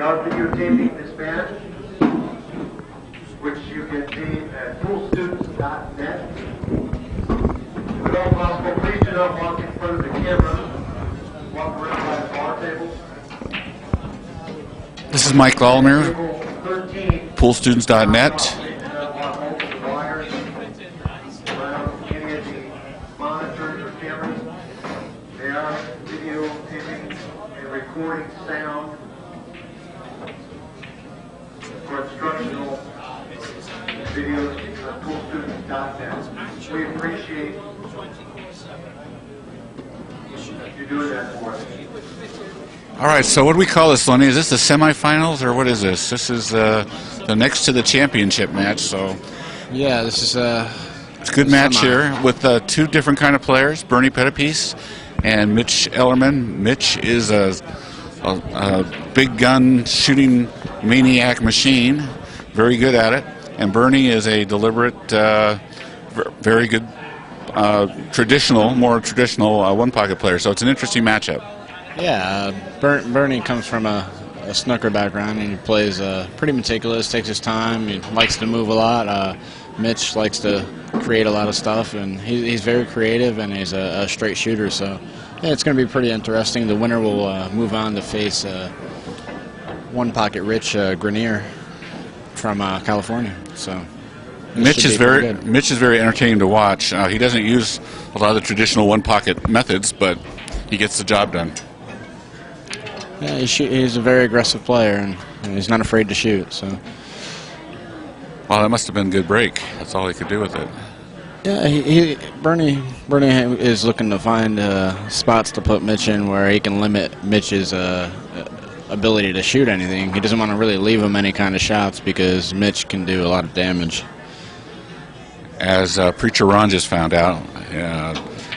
are videotaping this match, which you can see at poolstudents.net. If all possible, please do not walk in front of the camera. Walk around by the bar tables. This is Mike Ellerman, poolstudents.net. They are videotaping and recording sound for instructional videos on poolstudents.net. We appreciate you doing that for us. All right, so what do we call this, Lenny? Is this the semifinals, or what is this? This is the next to the championship match. So yeah, this is it's a good match here with two different kind of players, Bernie Pettipiece and Mitch Ellerman. Mitch is a big gun shooting maniac machine, very good at it, and Bernie is a deliberate, very good more traditional one-pocket player. So it's an interesting matchup. Yeah, Bernie comes from a snooker background, and he plays pretty meticulous, takes his time, he likes to move a lot. Mitch likes to create a lot of stuff, and he's very creative, and he's a straight shooter, so yeah, it's going to be pretty interesting. The winner will move on to face one-pocket Rich Grenier from California. So Mitch is very entertaining to watch. He doesn't use a lot of the traditional one-pocket methods, but he gets the job done. Yeah, he's a very aggressive player, and he's not afraid to shoot. So, well, that must have been a good break. That's all he could do with it. Yeah, Bernie is looking to find spots to put Mitch in where he can limit Mitch's ability to shoot anything. He doesn't want to really leave him any kind of shots because Mitch can do a lot of damage. As Preacher Ron just found out,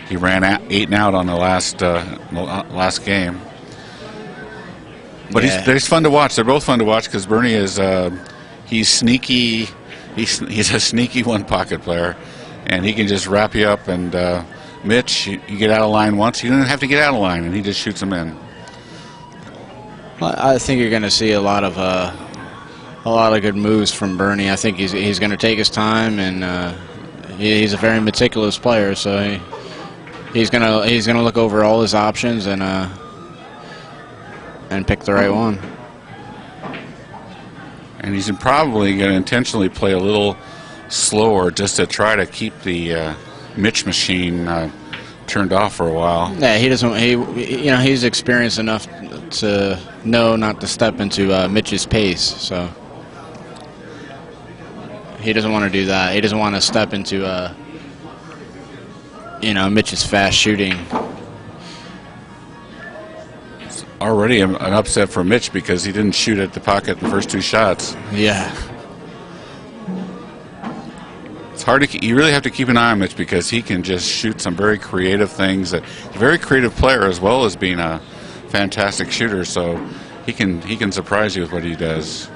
he ran 8 and out on the last game. But yeah. They're fun to watch. They're both fun to watch because Bernie is he's sneaky. He's a sneaky one-pocket player, and he can just wrap you up. And Mitch, you get out of line once, you don't have to get out of line, and he just shoots them in. I think you're going to see a lot of good moves from Bernie. I think he's going to take his time, and he's a very meticulous player. So he's going to look over all his options and pick the right one. And he's probably going to intentionally play a little slower just to try to keep the Mitch machine turned off for a while. Yeah, he doesn't. He's experienced enough to know not to step into Mitch's pace. So he doesn't want to do that. He doesn't want to step into Mitch's fast shooting. Already an upset for Mitch because he didn't shoot at the pocket the first 2 shots. Yeah. It's hard to. You really have to keep an eye on Mitch because he can just shoot some very creative things. He's a very creative player as well as being a fantastic shooter. So he can surprise you with what he does.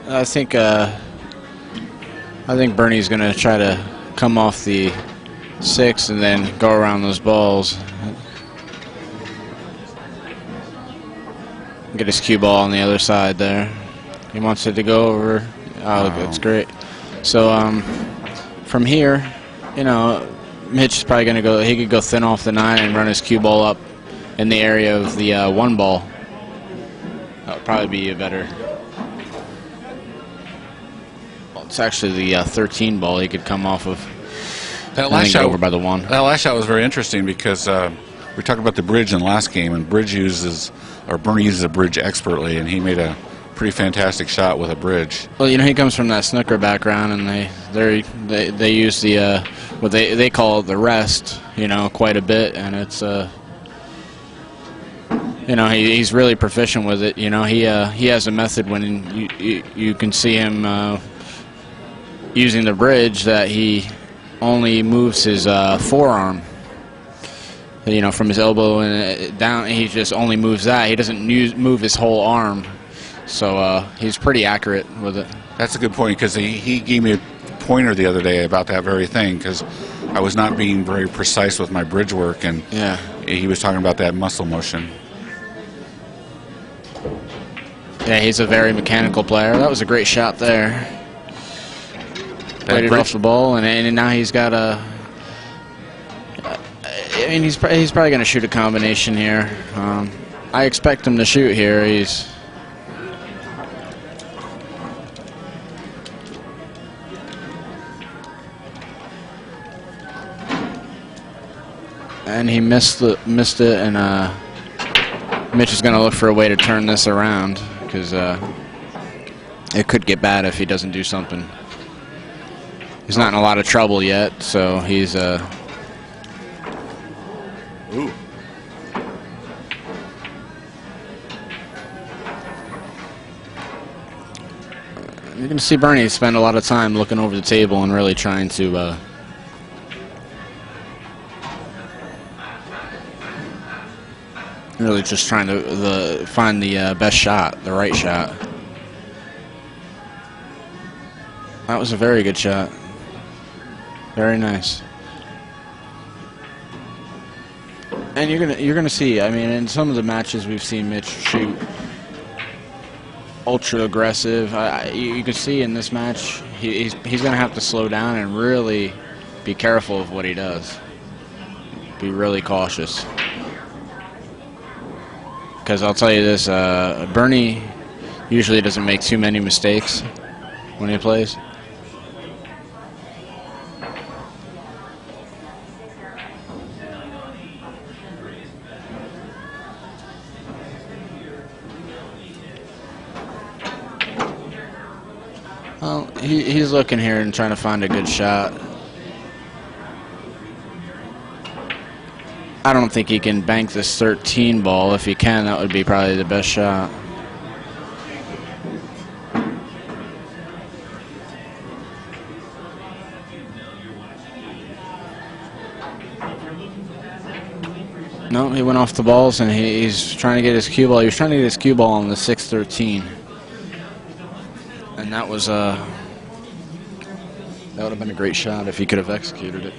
I think Bernie's going to try to come off the 6 and then go around those balls. Get his cue ball on the other side there. He wants it to go over. Oh, that's great. So from here, Mitch is probably going to go. He could go thin off the 9 and run his cue ball up in the area of the 1 ball. That would probably be a better. Well, it's actually the 13 ball. He could come off of. That last shot over by the 1. That last shot was very interesting because we talked about the bridge in the last game, and Bernie uses a bridge expertly, and he made a pretty fantastic shot with a bridge. Well, he comes from that snooker background, and they use the what they call the rest, quite a bit, and it's he's really proficient with it. He has a method when you can see him using the bridge that he only moves his forearm. From his elbow and down, he just only moves that. He doesn't move his whole arm, so he's pretty accurate with it. That's a good point because he gave me a pointer the other day about that very thing because I was not being very precise with my bridge work, and he was talking about that muscle motion. Yeah, he's a very mechanical player. That was a great shot there. Played it off the ball, and now he's got a. I mean, he's probably going to shoot a combination here. I expect him to shoot here. And he missed it, and Mitch is going to look for a way to turn this around because it could get bad if he doesn't do something. He's not in a lot of trouble yet, so he's Ooh. You're going to see Bernie spend a lot of time looking over the table and really trying to really just trying to find the best shot, the right shot. That was a very good shot. Very nice. And you're gonna see. I mean, in some of the matches we've seen Mitch shoot ultra aggressive. You can see in this match he's gonna have to slow down and really be careful of what he does. Be really cautious. Because I'll tell you this, Bernie usually doesn't make too many mistakes when he plays. Well, he's looking here and trying to find a good shot. I don't think he can bank this 13 ball. If he can, that would be probably the best shot. No, he went off the balls, and he's trying to get his cue ball. He was trying to get his cue ball on the 6-13. And that was that would have been a great shot if he could have executed it.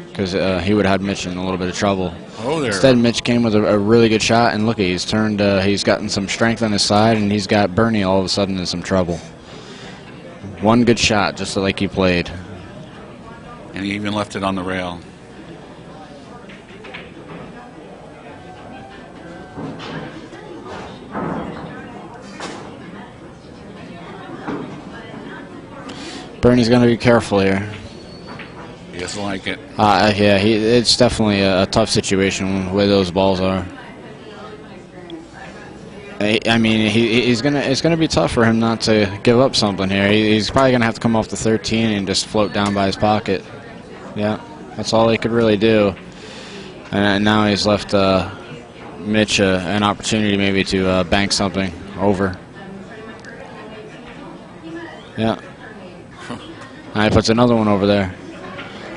Because he would have had Mitch in a little bit of trouble. Oh, there. Instead, Mitch came with a really good shot, and look, he's turned. He's gotten some strength on his side, and he's got Bernie all of a sudden in some trouble. One good shot, just like he played. And he even left it on the rail. Bernie's going to be careful here. He doesn't like it. Yeah, it's definitely a tough situation where those balls are. I mean, it's gonna be tough for him not to give up something here. He's probably gonna have to come off the 13 and just float down by his pocket. Yeah, that's all he could really do. And now he's left Mitch an opportunity maybe to bank something over. Yeah. Now he puts another one over there.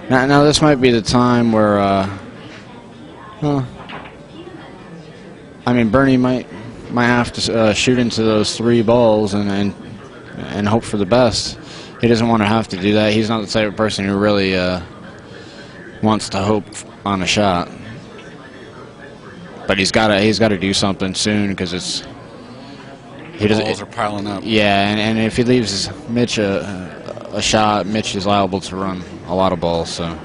Now this might be the time where, I mean, Bernie might have to shoot into those 3 balls and hope for the best. He doesn't want to have to do that. He's not the type of person who really wants to hope on a shot. But he's got to do something soon because the balls are piling up. Yeah, and if he leaves Mitch a shot, Mitch is liable to run a lot of balls. So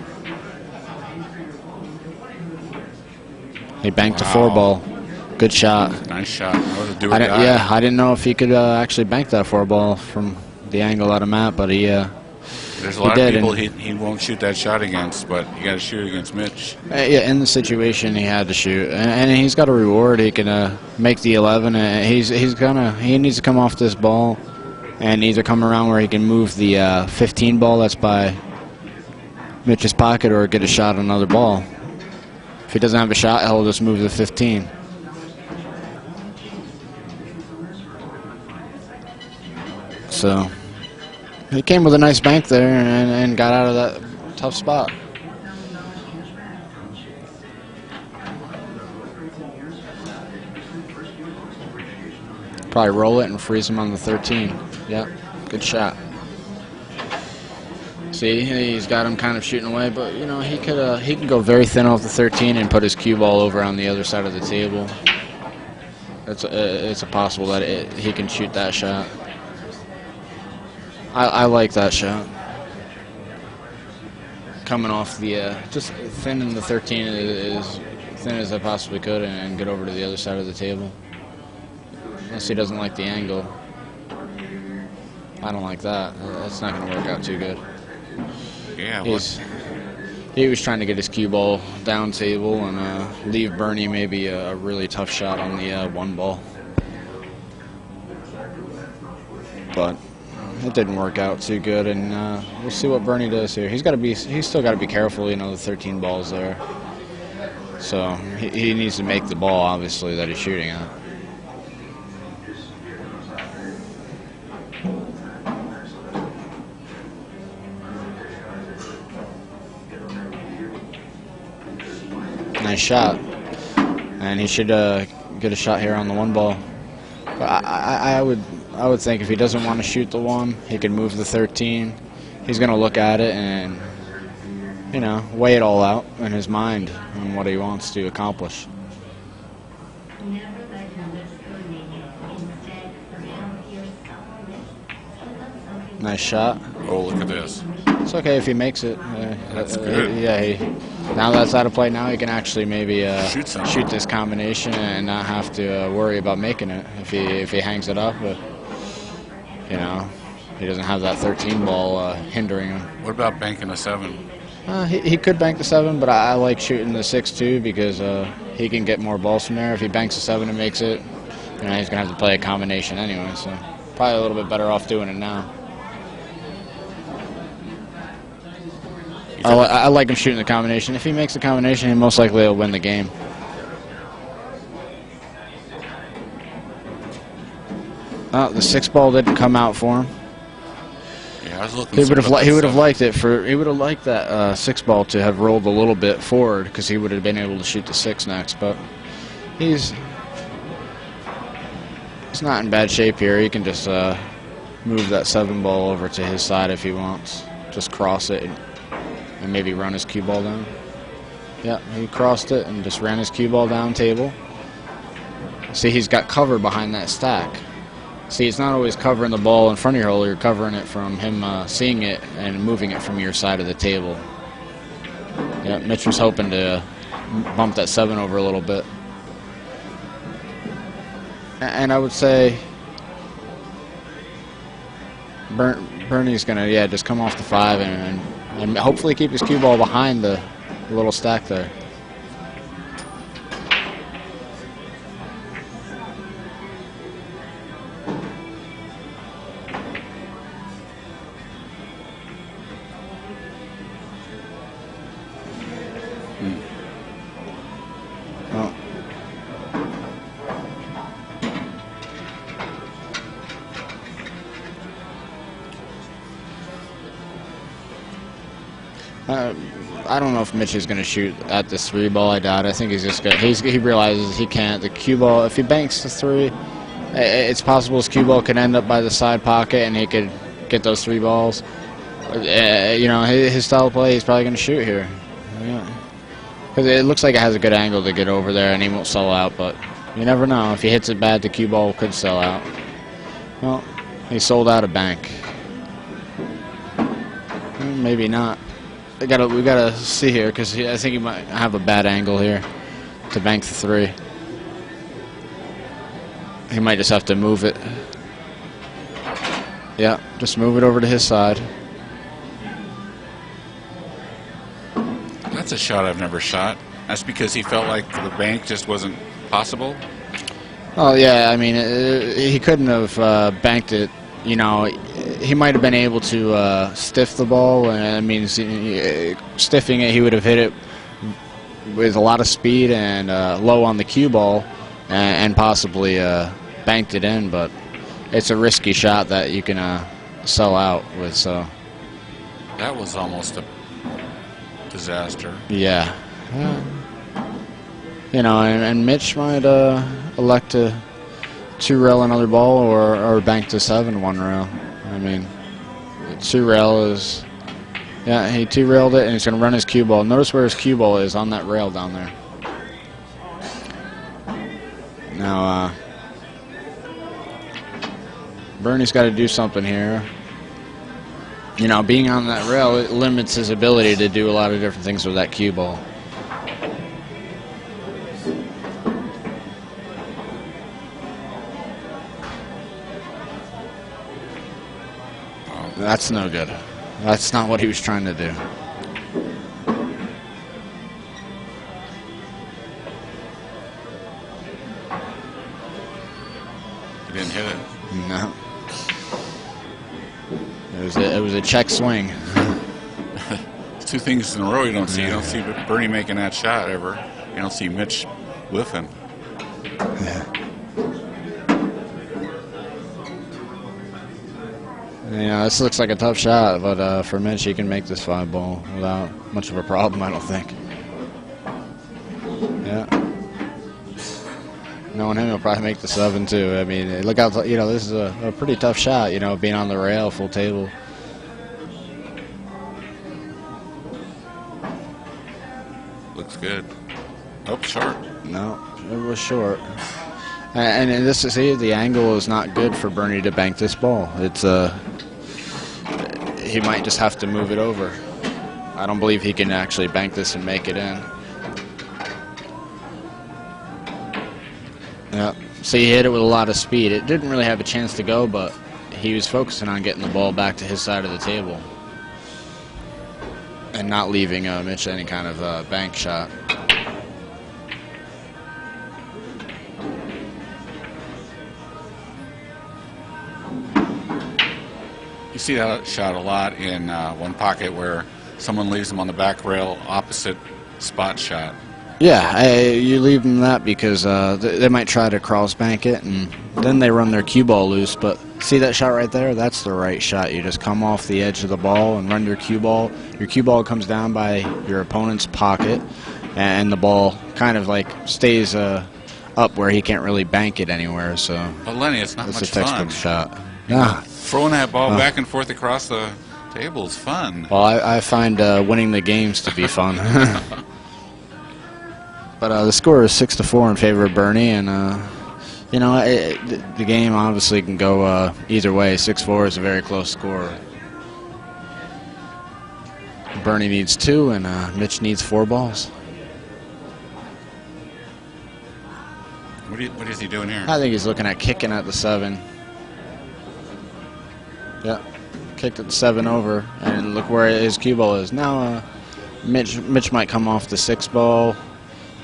he banked a 4 ball. Good shot. Nice shot. That was a do or die. Yeah, I didn't know if he could actually bank that 4 ball from the angle out of Matt, but he. There's a lot of people he won't shoot that shot against, but you got to shoot against Mitch. Yeah, in the situation he had to shoot, and he's got a reward. He can make the 11. He needs to come off this ball and either come around where he can move the 15 ball that's by Mitch's pocket or get a shot on another ball. If he doesn't have a shot, he'll just move the 15. So he came with a nice bank there and got out of that tough spot. Probably roll it and freeze him on the 13. Yep, good shot. See, he's got him kind of shooting away, but you know he can go very thin off the 13 and put his cue ball over on the other side of the table. it's a possible that he can shoot that shot. I like that shot. Coming off the just thinning the 13 as thin as I possibly could and get over to the other side of the table. Unless he doesn't like the angle. I don't like that. That's not going to work out too good. Yeah. He was trying to get his cue ball down table and leave Bernie maybe a really tough shot on the one ball. But it didn't work out too good, and we'll see what Bernie does here. He's still got to be careful. You know, the 13 ball's there, so he needs to make the ball, obviously, that he's shooting at. Nice shot, and he should get a shot here on the one ball. But I would think if he doesn't want to shoot the one, he can move the 13. He's going to look at it and, you know, weigh it all out in his mind and what he wants to accomplish. Nice shot. Oh, look at this. It's okay if he makes it. That's good. Yeah, now that's out of play. Now he can actually maybe Shoot this combination and not have to worry about making it if he hangs it up. But, you know, he doesn't have that 13 ball hindering him. What about banking a 7? He could bank the 7, but I like shooting the 6 too because he can get more balls from there. If he banks a 7 and makes it, you know, he's gonna have to play a combination anyway. So probably a little bit better off doing it now. I like him shooting the combination. If he makes the combination, he most likely will win the game. Oh, the 6 ball didn't come out for him. Yeah, I was looking. He would have liked it for. He would have liked that 6 ball to have rolled a little bit forward because he would have been able to shoot the 6 next. But he's not in bad shape here. He can just move that 7 ball over to his side if he wants. Just cross it and maybe run his cue ball down. Yeah, he crossed it and just ran his cue ball down table. See, he's got cover behind that stack. See, it's not always covering the ball in front of your hole. You're covering it from him seeing it and moving it from your side of the table. Yeah, Mitch was hoping to bump that 7 over a little bit. And I would say Bernie's going to, just come off the 5 and hopefully keep his cue ball behind the little stack there. I don't know if Mitch is going to shoot at this 3 ball. I doubt. I think he's just going. He realizes he can't. The cue ball. If he banks the 3, it's possible his cue ball could end up by the side pocket, and he could get those 3 balls. You know, his style of play, he's probably going to shoot here. Because it looks like it has a good angle to get over there, and he won't sell out. But you never know. If he hits it bad, the cue ball could sell out. Well, he sold out a bank. Maybe not. We gotta see here because I think he might have a bad angle here to bank the 3. He might just have to move it. Yeah, just move it over to his side. That's a shot I've never shot. That's because he felt like the bank just wasn't possible. Oh yeah, I mean he couldn't have banked it. You know, he might have been able to stiff the ball. I mean, stiffing it, he would have hit it with a lot of speed and low on the cue ball and possibly banked it in. But it's a risky shot that you can sell out with. So that was almost a disaster. Yeah. You know, and Mitch might elect to 2-rail another ball or bank to 7 1-rail. I mean, 2-rail is, yeah, he 2-railed it and he's going to run his cue ball. Notice where his cue ball is on that rail down there. Now, Bernie's got to do something here. You know, being on that rail, it limits his ability to do a lot of different things with that cue ball. That's no good. That's not what he was trying to do. He didn't hit it. No. It was a check swing. Two things in a row you don't see. You don't see Bernie making that shot ever. You don't see Mitch whiffing. Yeah. Yeah, this looks like a tough shot, but for Mitch, he can make this 5-ball without much of a problem, I don't think. Yeah. Knowing him, he'll probably make the 7 too. I mean, look out! You know, this is a pretty tough shot. You know, being on the rail, full table. Looks good. Oh, short. No, it was short. And this is the angle is not good for Bernie to bank this ball. It's he might just have to move it over. I don't believe he can actually bank this and make it in. Yeah, so he hit it with a lot of speed. It didn't really have a chance to go, but he was focusing on getting the ball back to his side of the table and not leaving Mitch any kind of bank shot. You see that shot a lot in one pocket where someone leaves them on the back rail opposite spot shot. Yeah, you leave them that because they might try to cross bank it, and then they run their cue ball loose. But see that shot right there? That's the right shot. You just come off the edge of the ball and run your cue ball. Your cue ball comes down by your opponent's pocket, and the ball kind of like stays up where he can't really bank it anywhere. So, But Lenny, it's not that's much a textbook fun. shot. Yeah. Throwing that ball back and forth across the table is fun. Well, I find winning the games to be fun. But the score is 6-4 in favor of Bernie, and you know the game obviously can go either way. 6-4 is a very close score. Bernie needs 2, and Mitch needs 4 balls. What is he doing here? I think he's looking at kicking at the 7. Yeah, kicked at the 7 over, and look where his cue ball is now. Mitch might come off the 6 ball.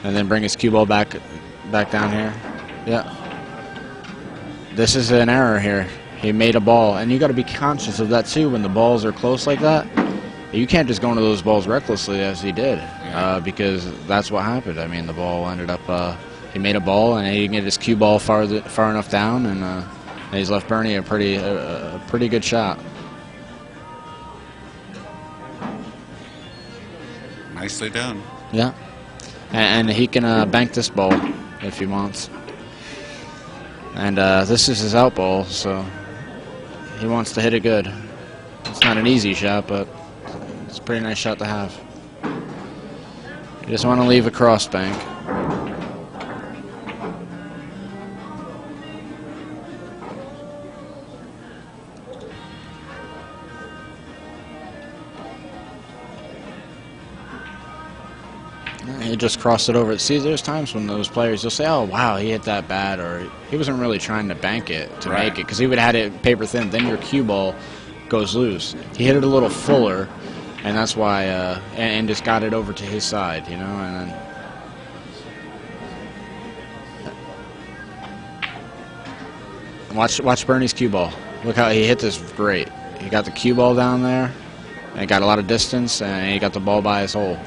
And then bring his cue ball back down here. Yeah. This is an error here. He made a ball, and you got to be conscious of that too when the balls are close like that. You can't just go into those balls recklessly as he did, because that's what happened. I mean, the ball ended up. He made a ball, and he can get his cue ball far enough down, and he's left Bernie a pretty good shot. Nicely done. Yeah. And he can bank this ball if he wants. And this is his out ball, so he wants to hit it good. It's not an easy shot, but it's a pretty nice shot to have. You just want to leave a cross bank. He just crossed it over. See, there's times when those players, you'll say, oh, wow, he hit that bad, or he wasn't really trying to bank it to make it, because he would have had it paper thin. Then your cue ball goes loose. He hit it a little fuller, and that's why, and just got it over to his side, you know, and then watch Bernie's cue ball. Look how he hit this great. He got the cue ball down there, and he got a lot of distance, and he got the ball by his hole.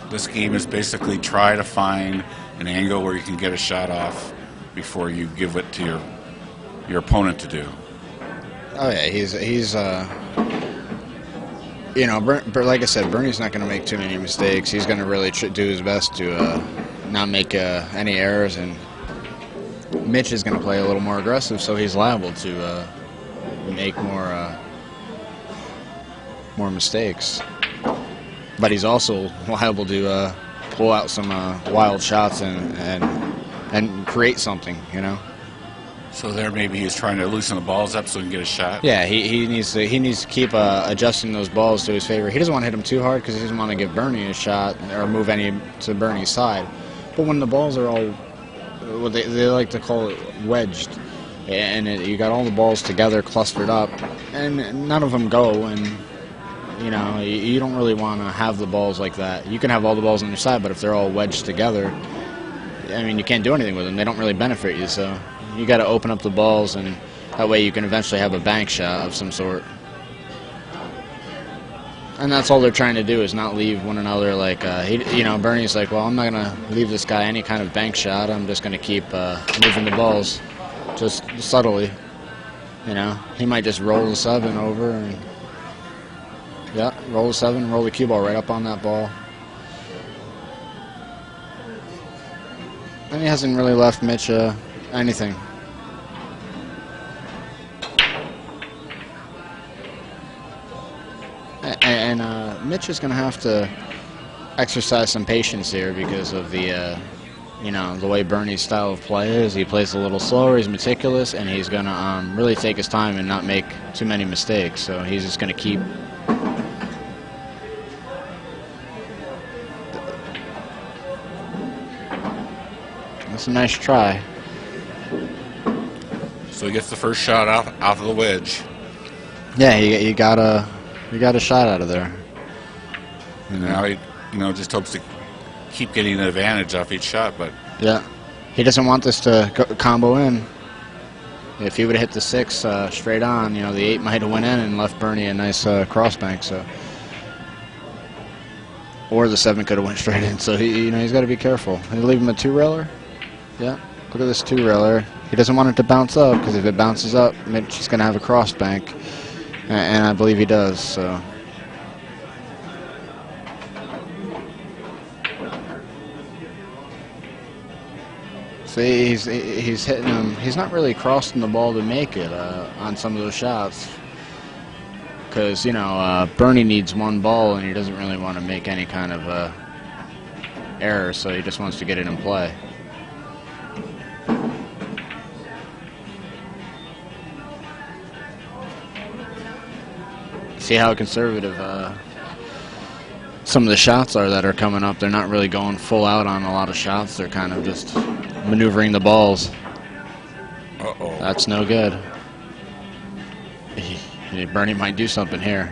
this game is basically try to find an angle where you can get a shot off before you give it to your opponent to do. Oh yeah, he's you know, like I said, Bernie's not going to make too many mistakes. He's going to really do his best to not make any errors, and Mitch is going to play a little more aggressive, so he's liable to make more mistakes. But he's also liable to pull out some wild shots and create something, you know. So there, maybe he's trying to loosen the balls up so he can get a shot. Yeah, he needs to keep adjusting those balls to his favor. He doesn't want to hit them too hard because he doesn't want to give Bernie a shot or move any to Bernie's side. But when the balls are all, what they like to call it, wedged, and you got all the balls together, clustered up, and none of them go, and you know you don't really want to have the balls like that. You can have all the balls on your side, but if they're all wedged together, I mean, you can't do anything with them. They don't really benefit you, so you got to open up the balls, and that way you can eventually have a bank shot of some sort. And that's all they're trying to do, is not leave one another like, you know, Bernie's like, well, I'm not going to leave this guy any kind of bank shot. I'm just going to keep moving the balls just subtly. You know, he might just roll the 7 over and, yeah, roll the 7, roll the cue ball right up on that ball. And he hasn't really left Mitch anything. And Mitch is going to have to exercise some patience here because of the, you know, the way Bernie's style of play is. He plays a little slower, he's meticulous, and he's going to really take his time and not make too many mistakes. So he's just going to keep. That's a nice try. So he gets the first shot out of the wedge. Yeah, he got a shot out of there. And now he, you know, just hopes to keep getting an advantage off each shot. But yeah, he doesn't want this to combo in. If he would have hit the 6 straight on, you know, the 8 might have went in and left Bernie a nice cross bank. So, or the 7 could have went straight in. So he, you know, he's got to be careful. He leave him a 2-railer. Yeah, look at this 2-railer. He doesn't want it to bounce up, because if it bounces up, Mitch is going to have a cross bank, and I believe he does. So. See, he's hitting him. He's not really crossing the ball to make it on some of those shots, because you know Bernie needs one ball, and he doesn't really want to make any kind of error, so he just wants to get it in play. See how conservative some of the shots are that are coming up. They're not really going full out on a lot of shots. They're kind of just maneuvering the balls. uh-oh. That's no good. Bernie might do something here.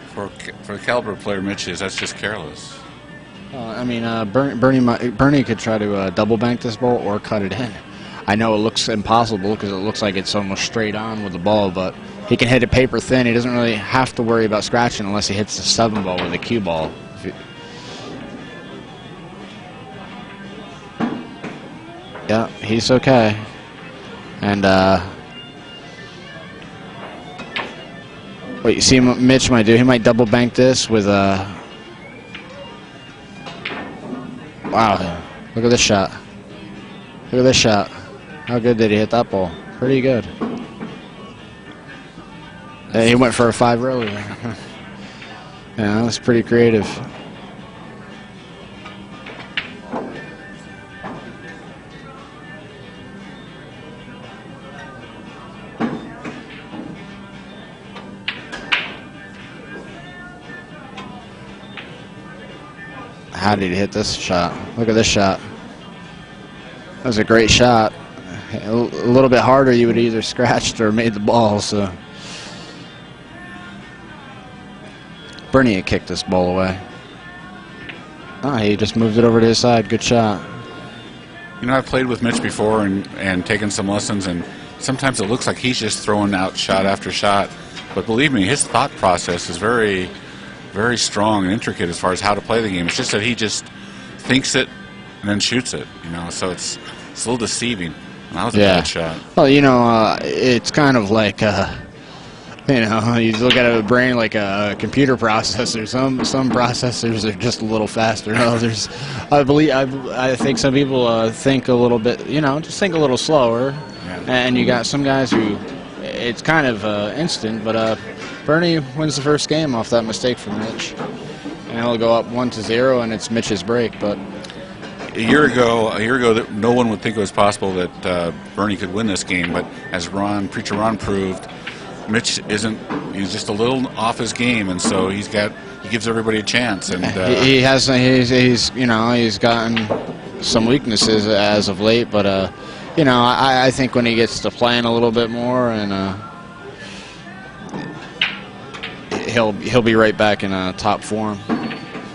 For the caliber player Mitch is, that's just careless. I mean, Bernie could try to double bank this ball or cut it in. I know it looks impossible because it looks like it's almost straight on with the ball, but he can hit it paper thin. He doesn't really have to worry about scratching unless he hits the 7 ball with a cue ball. Yeah, he's okay. And what you see Mitch might do, he might double bank this with a. Wow, look at this shot. Look at this shot. How good did he hit that ball? Pretty good. He went for a 5 earlier. Yeah, that's pretty creative. How did he hit this shot? Look at this shot. That was a great shot. A little bit harder, you would either scratched or made the ball. So Bernie had kicked this ball away. Oh, he just moved it over to his side. Good shot. You know, I've played with Mitch before and taken some lessons, and sometimes it looks like he's just throwing out shot after shot. But believe me, his thought process is very very strong and intricate as far as how to play the game. It's just that he just thinks it and then shoots it, so it's a little deceiving. And that was a bad shot. Well, it's kind of like you look at a brain like a computer processor. Some processors are just a little faster than others. I think some people think a little bit, just think a little slower. Yeah. And you got some guys who it's kind of instant, but Bernie wins the first game off that mistake from Mitch, and he'll go up 1-0, and it's Mitch's break. But a year ago, that no one would think it was possible that Bernie could win this game. But as Preacher Ron proved, Mitch isn't. He's just a little off his game, and so he gives everybody a chance. And he's gotten some weaknesses as of late, but I think when he gets to playing a little bit more, and he'll be right back in top form.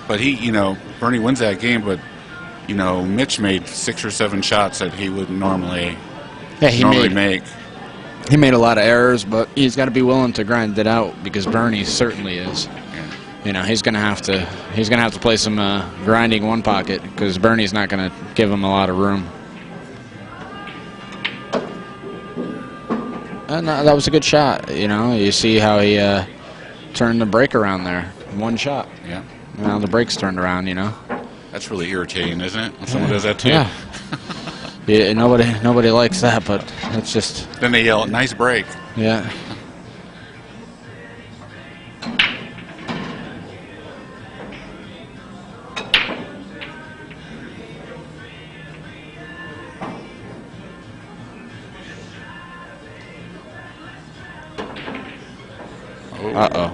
But Bernie wins that game, but Mitch made 6 or 7 shots that he wouldn't normally make. He made a lot of errors, but he's got to be willing to grind it out, because Bernie certainly is. Yeah. He's gonna have to play some grinding one pocket, because Bernie's not gonna give him a lot of room. And that was a good shot. You see how he turned the break around there. One shot. Yeah. Now the break's turned around. That's really irritating, isn't it? When someone does that to you. Yeah. Yeah, nobody likes that, but it's just. Then they yell, "Nice break." Yeah. Uh-oh.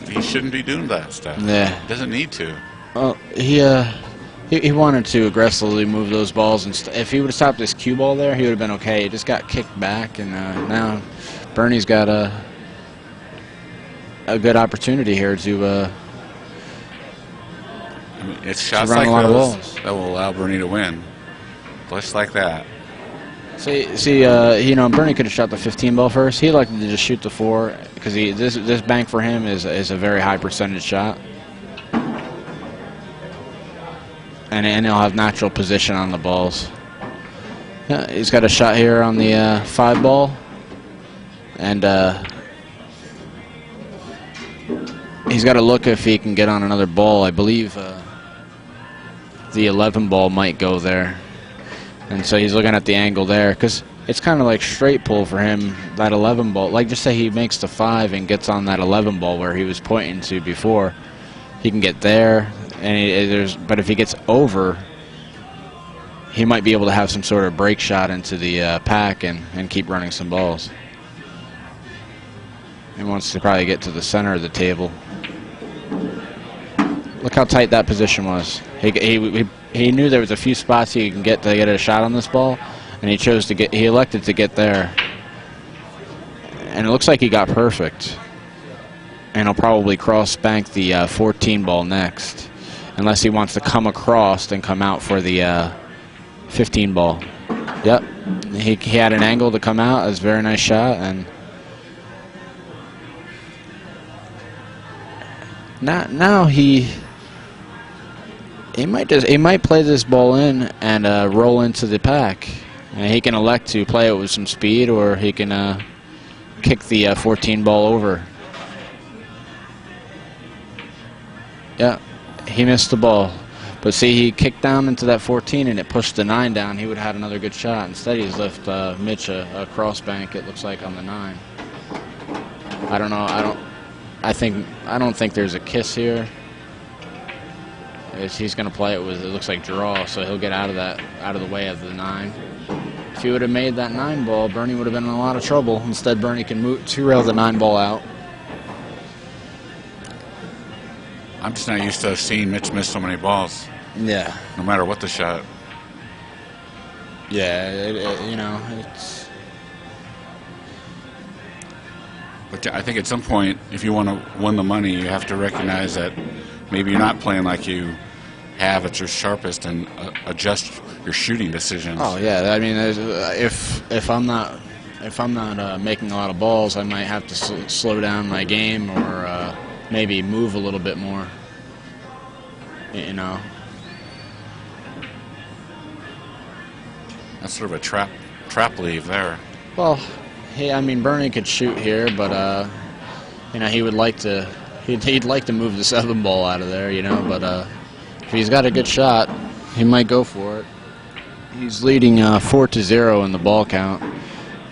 He shouldn't be doing that stuff. Yeah. Doesn't need to. Well, he wanted to aggressively move those balls, and if he would have stopped this cue ball there, he would have been okay. He just got kicked back, and now Bernie's got a good opportunity here to. It's shots like those that will allow Bernie to win, just like that. See, Bernie could have shot the 15 ball first. He elected to just shoot the 4, because this bank for him is a very high percentage shot. And he'll have natural position on the balls. Yeah, he's got a shot here on the 5 ball, and he's got to look if he can get on another ball. I believe the 11 ball might go there, and so he's looking at the angle there, because it's kind of like straight pull for him, that 11 ball. Like, just say he makes the 5 and gets on that 11 ball where he was pointing to before, he can get there. But if he gets over, he might be able to have some sort of break shot into the pack and keep running some balls. He wants to probably get to the center of the table. Look how tight that position was. He knew there was a few spots he can get to get a shot on this ball, and he elected to get there. And it looks like he got perfect. And he'll probably cross bank the 14 ball next, unless he wants to come across and come out for the 15 ball. Yep, he had an angle to come out. It was a very nice shot, and now he might play this ball in and roll into the pack. And he can elect to play it with some speed, or he can kick the 14 ball over. Yeah, he missed the ball. But see, he kicked down into that 14 and it pushed the 9 down. He would have had another good shot. Instead, he's left Mitch a cross bank, it looks like, on the 9. I don't know. I don't think there's a kiss here. He's going to play it with, it looks like, draw, so he'll get out of the way of the 9. If he would have made that 9 ball, Bernie would have been in a lot of trouble. Instead, Bernie can two-rail the 9 ball out. I'm just not used to seeing Mitch miss so many balls. Yeah. No matter what the shot. Yeah, it's. But I think at some point, if you want to win the money, you have to recognize that maybe you're not playing like you have at your sharpest, and adjust your shooting decisions. Oh yeah, I mean, if I'm not making a lot of balls, I might have to slow down my game, or maybe move a little bit more. You know. That's sort of a trap leave there. Well, I mean, Bernie could shoot here, but you know, he would like to. He'd like to move the 7 ball out of there, you know. But if he's got a good shot, he might go for it. He's leading 4-0 in the ball count.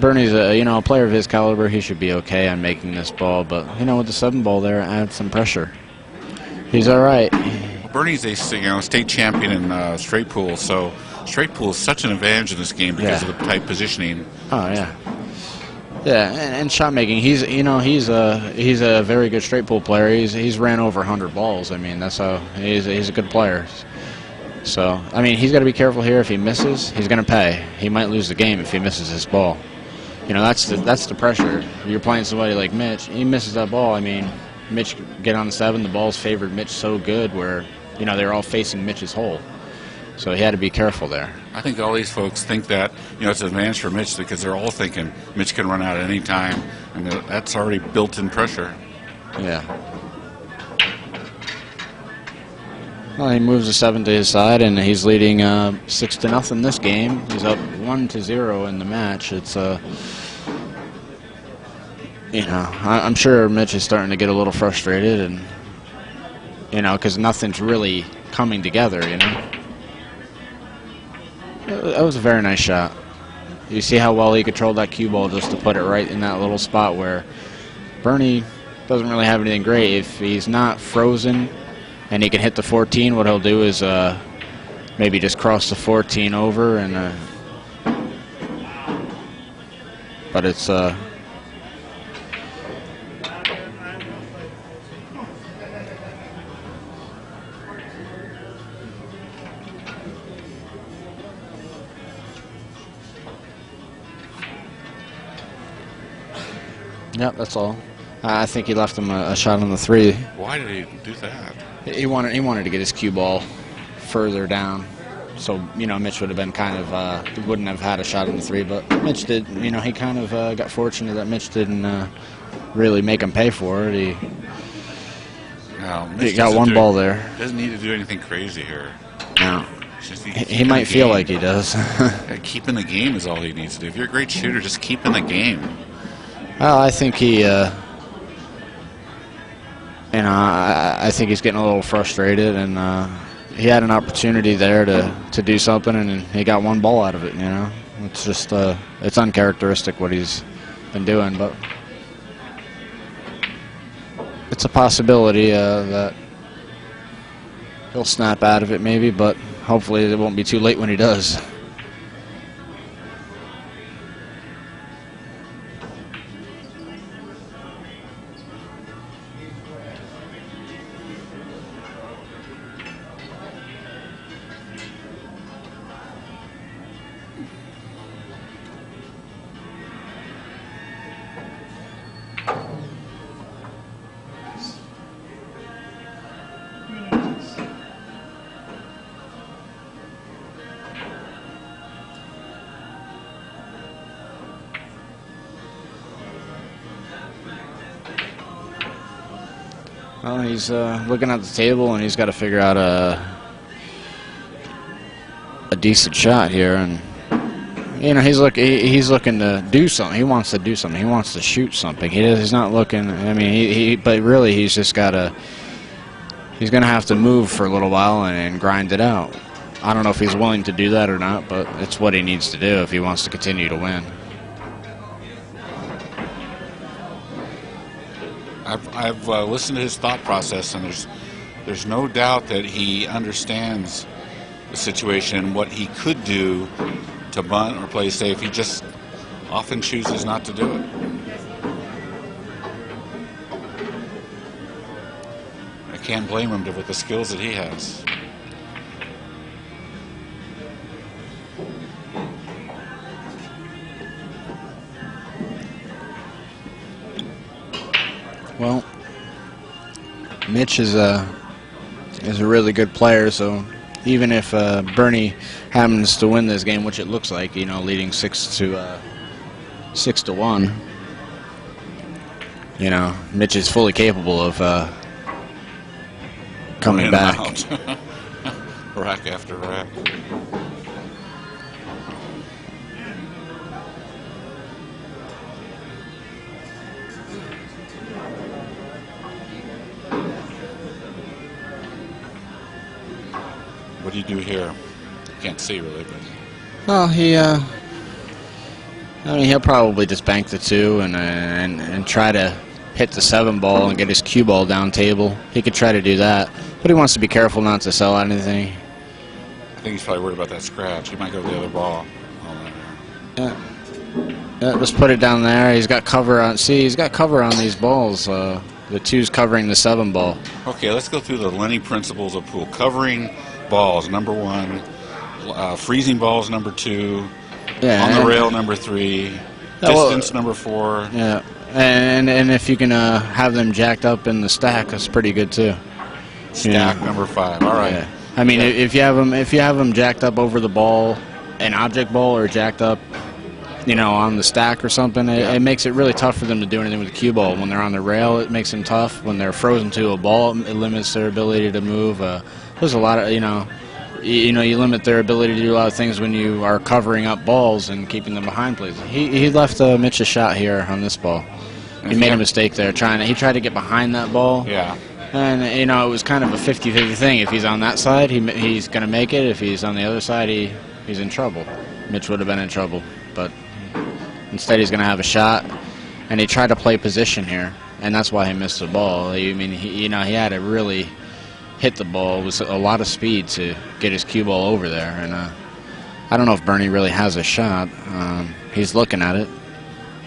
Bernie's a player of his caliber. He should be okay on making this ball, but you know, with the 7 ball there, add some pressure. He's all right. Bernie's a state champion in straight pool, so straight pool is such an advantage in this game because of the tight positioning. Oh yeah, yeah, and shot making. He's a very good straight pool player. He's ran over 100 balls. I mean, that's how he's a good player. So I mean, he's got to be careful here. If he misses, he's going to pay. He might lose the game if he misses his ball. You know, that's the pressure. You're playing somebody like Mitch. He misses that ball. I mean, Mitch get on the 7. The ball's favored Mitch so good where, you know, they're all facing Mitch's hole. So he had to be careful there. I think all these folks think that, you know, it's an advantage for Mitch because they're all thinking Mitch can run out at any time, and that's already built-in pressure. Yeah. Well, he moves the 7 to his side, and he's leading 6-0 this game. He's up 1-0 in the match. It's you know, I'm sure Mitch is starting to get a little frustrated, and you know, because nothing's really coming together. You know, that was a very nice shot. You see how well he controlled that cue ball just to put it right in that little spot where Bernie doesn't really have anything great. If he's not frozen and he can hit the 14, what he'll do is maybe just cross the 14 over, and but it's yep, that's all. I think he left him a shot on the 3. Why did he do that? He wanted to get his cue ball further down, so you know, Mitch would have been kind of wouldn't have had a shot on the 3. But Mitch did. You know, he kind of got fortunate that Mitch didn't really make him pay for it. He got 1 ball there. Doesn't need to do anything crazy here. No. He might feel like he does. Keeping the game is all he needs to do. If you're a great shooter, just keep in the game. Well, I think he. You know, I think he's getting a little frustrated, and he had an opportunity there to do something, and he got 1 ball out of it. You know, it's just it's uncharacteristic what he's been doing, but it's a possibility that he'll snap out of it, maybe. But hopefully, it won't be too late when he does. Well, he's looking at the table, and he's got to figure out a decent shot here, and you know, he's looking to do something. He wants to do something. He wants to shoot something. He's not looking. I mean, but really, he's just got to. He's going to have to move for a little while and grind it out. I don't know if he's willing to do that or not, but it's what he needs to do if he wants to continue to win. I've listened to his thought process, and there's no doubt that he understands the situation and what he could do to bunt or play safe. He just often chooses not to do it. I can't blame him with the skills that he has. Well, Mitch is a really good player, so even if Bernie happens to win this game, which it looks like, you know, leading 6-1, you know, Mitch is fully capable of coming in back. and out. Rack after rack. What do you do here? Can't see really, but Well, I mean, he'll probably just bank the 2 and try to hit the 7 ball and get his cue ball down table. He could try to do that, but he wants to be careful not to sell out anything. I think he's probably worried about that scratch. He might go to the other ball. Yeah, just put it down there. He's got cover on. See, he's got cover on these balls. The 2's covering the 7 ball. Okay, let's go through the Lenny principles of pool. Covering balls, number 1. Freezing balls, number 2. Yeah, on the rail, number 3. Distance, number 4. Yeah, and if you can have them jacked up in the stack, that's pretty good too. Stack, number 5. All right. Yeah. I mean, if you have them jacked up over the ball, an object ball, or jacked up, on the stack or something, it makes it really tough for them to do anything with the cue ball. When they're on the rail, it makes them tough. When they're frozen to a ball, it limits their ability to move. There's a lot of, you limit their ability to do a lot of things when you are covering up balls and keeping them behind plays. He left Mitch a shot here on this ball. He made a mistake there. He tried to get behind that ball. Yeah. And, it was kind of a 50-50 thing. If he's on that side, he's going to make it. If he's on the other side, he's in trouble. Mitch would have been in trouble. But instead, he's going to have a shot. And he tried to play position here. And that's why he missed the ball. He had to really hit the ball with a lot of speed to get his cue ball over there. And I don't know if Bernie really has a shot. He's looking at it.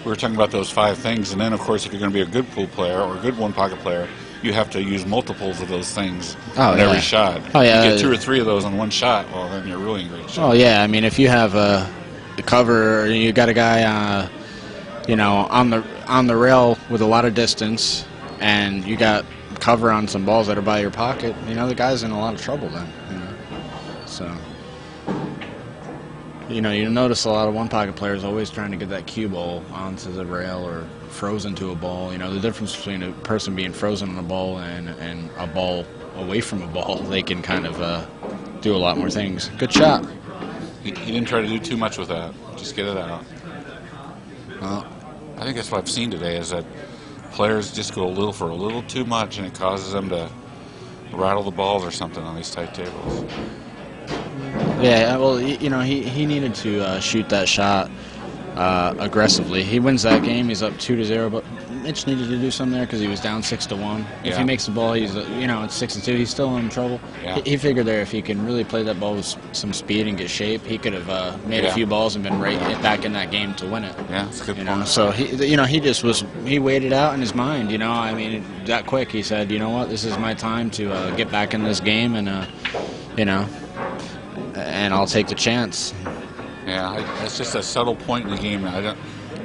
We were talking about those 5 things. And then, of course, if you're going to be a good pool player or a good one-pocket player, you have to use multiples of those things on every shot. Oh, yeah. You get 2 or 3 of those on one shot, well, then you're really in great shape. Oh, yeah. I mean, if you have the cover, you got a guy, on the rail with a lot of distance, and you got cover on some balls that are by your pocket, the guy's in a lot of trouble then. So, you notice a lot of one-pocket players always trying to get that cue ball onto the rail or frozen to a ball. The difference between a person being frozen on a ball and a ball away from a ball, they can kind of do a lot more things. Good shot. He didn't try to do too much with that. Just get it out. Well, I think that's what I've seen today is that players just go a little too much, and it causes them to rattle the balls or something on these tight tables. yeah, well, he needed to shoot that shot aggressively. He wins that game. He's up 2-0, but Mitch needed to do something there because he was down 6-1. If he makes the ball, he's it's 6-2. He's still in trouble. Yeah. He figured there if he can really play that ball with some speed and get shape, he could have made a few balls and been back in that game to win it. Yeah, that's a good point. So he waited out in his mind. That quick. He said, you know what, this is my time to get back in this game, and and I'll take the chance. Yeah, that's just a subtle point in the game.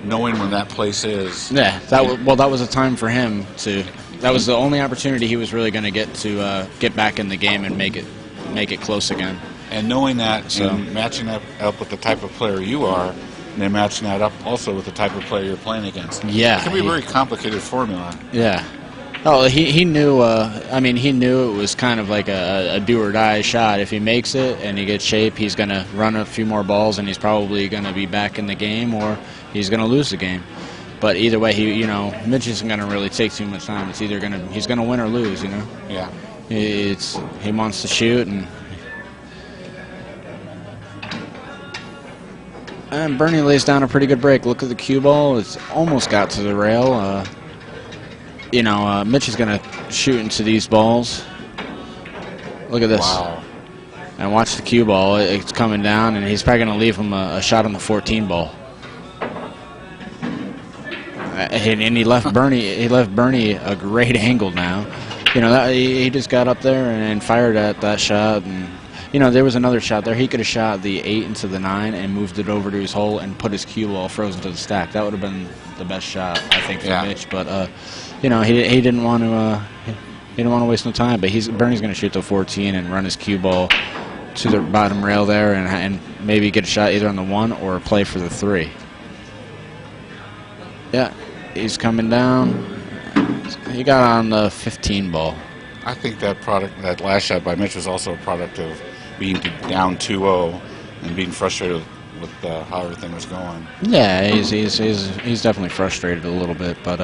Knowing when that place is. Yeah, that was a time for him to. That was the only opportunity he was really going to get to get back in the game and make it close again. And knowing that, and matching that up with the type of player you are, and then matching that up also with the type of player you're playing against. Yeah, it can be a very complicated formula. Yeah. Oh, he knew. He knew it was kind of like a do or die shot. If he makes it and he gets shape, he's going to run a few more balls, and he's probably going to be back in the game, or he's going to lose the game. But either way, Mitch isn't going to really take too much time. It's either he's going to win or lose. Yeah. He wants to shoot, and Bernie lays down a pretty good break. Look at the cue ball. It's almost got to the rail. Mitch is going to shoot into these balls. Look at this. Wow. And watch the cue ball. It's coming down, and he's probably going to leave him a shot on the 14 ball. And he left Bernie a great angle now. He just got up there and fired at that shot. And, there was another shot there. He could have shot the 8 into the 9 and moved it over to his hole and put his cue ball frozen to the stack. That would have been the best shot, I think, for Mitch. But, he didn't want to. He didn't want to waste no time. But Bernie's going to shoot the 14 and run his cue ball to the bottom rail there and maybe get a shot either on the 1 or play for the 3. Yeah, he's coming down. He got on the 15 ball. I think that last shot by Mitch was also a product of being down 2-0 and being frustrated with how everything was going. Yeah, he's definitely frustrated a little bit, but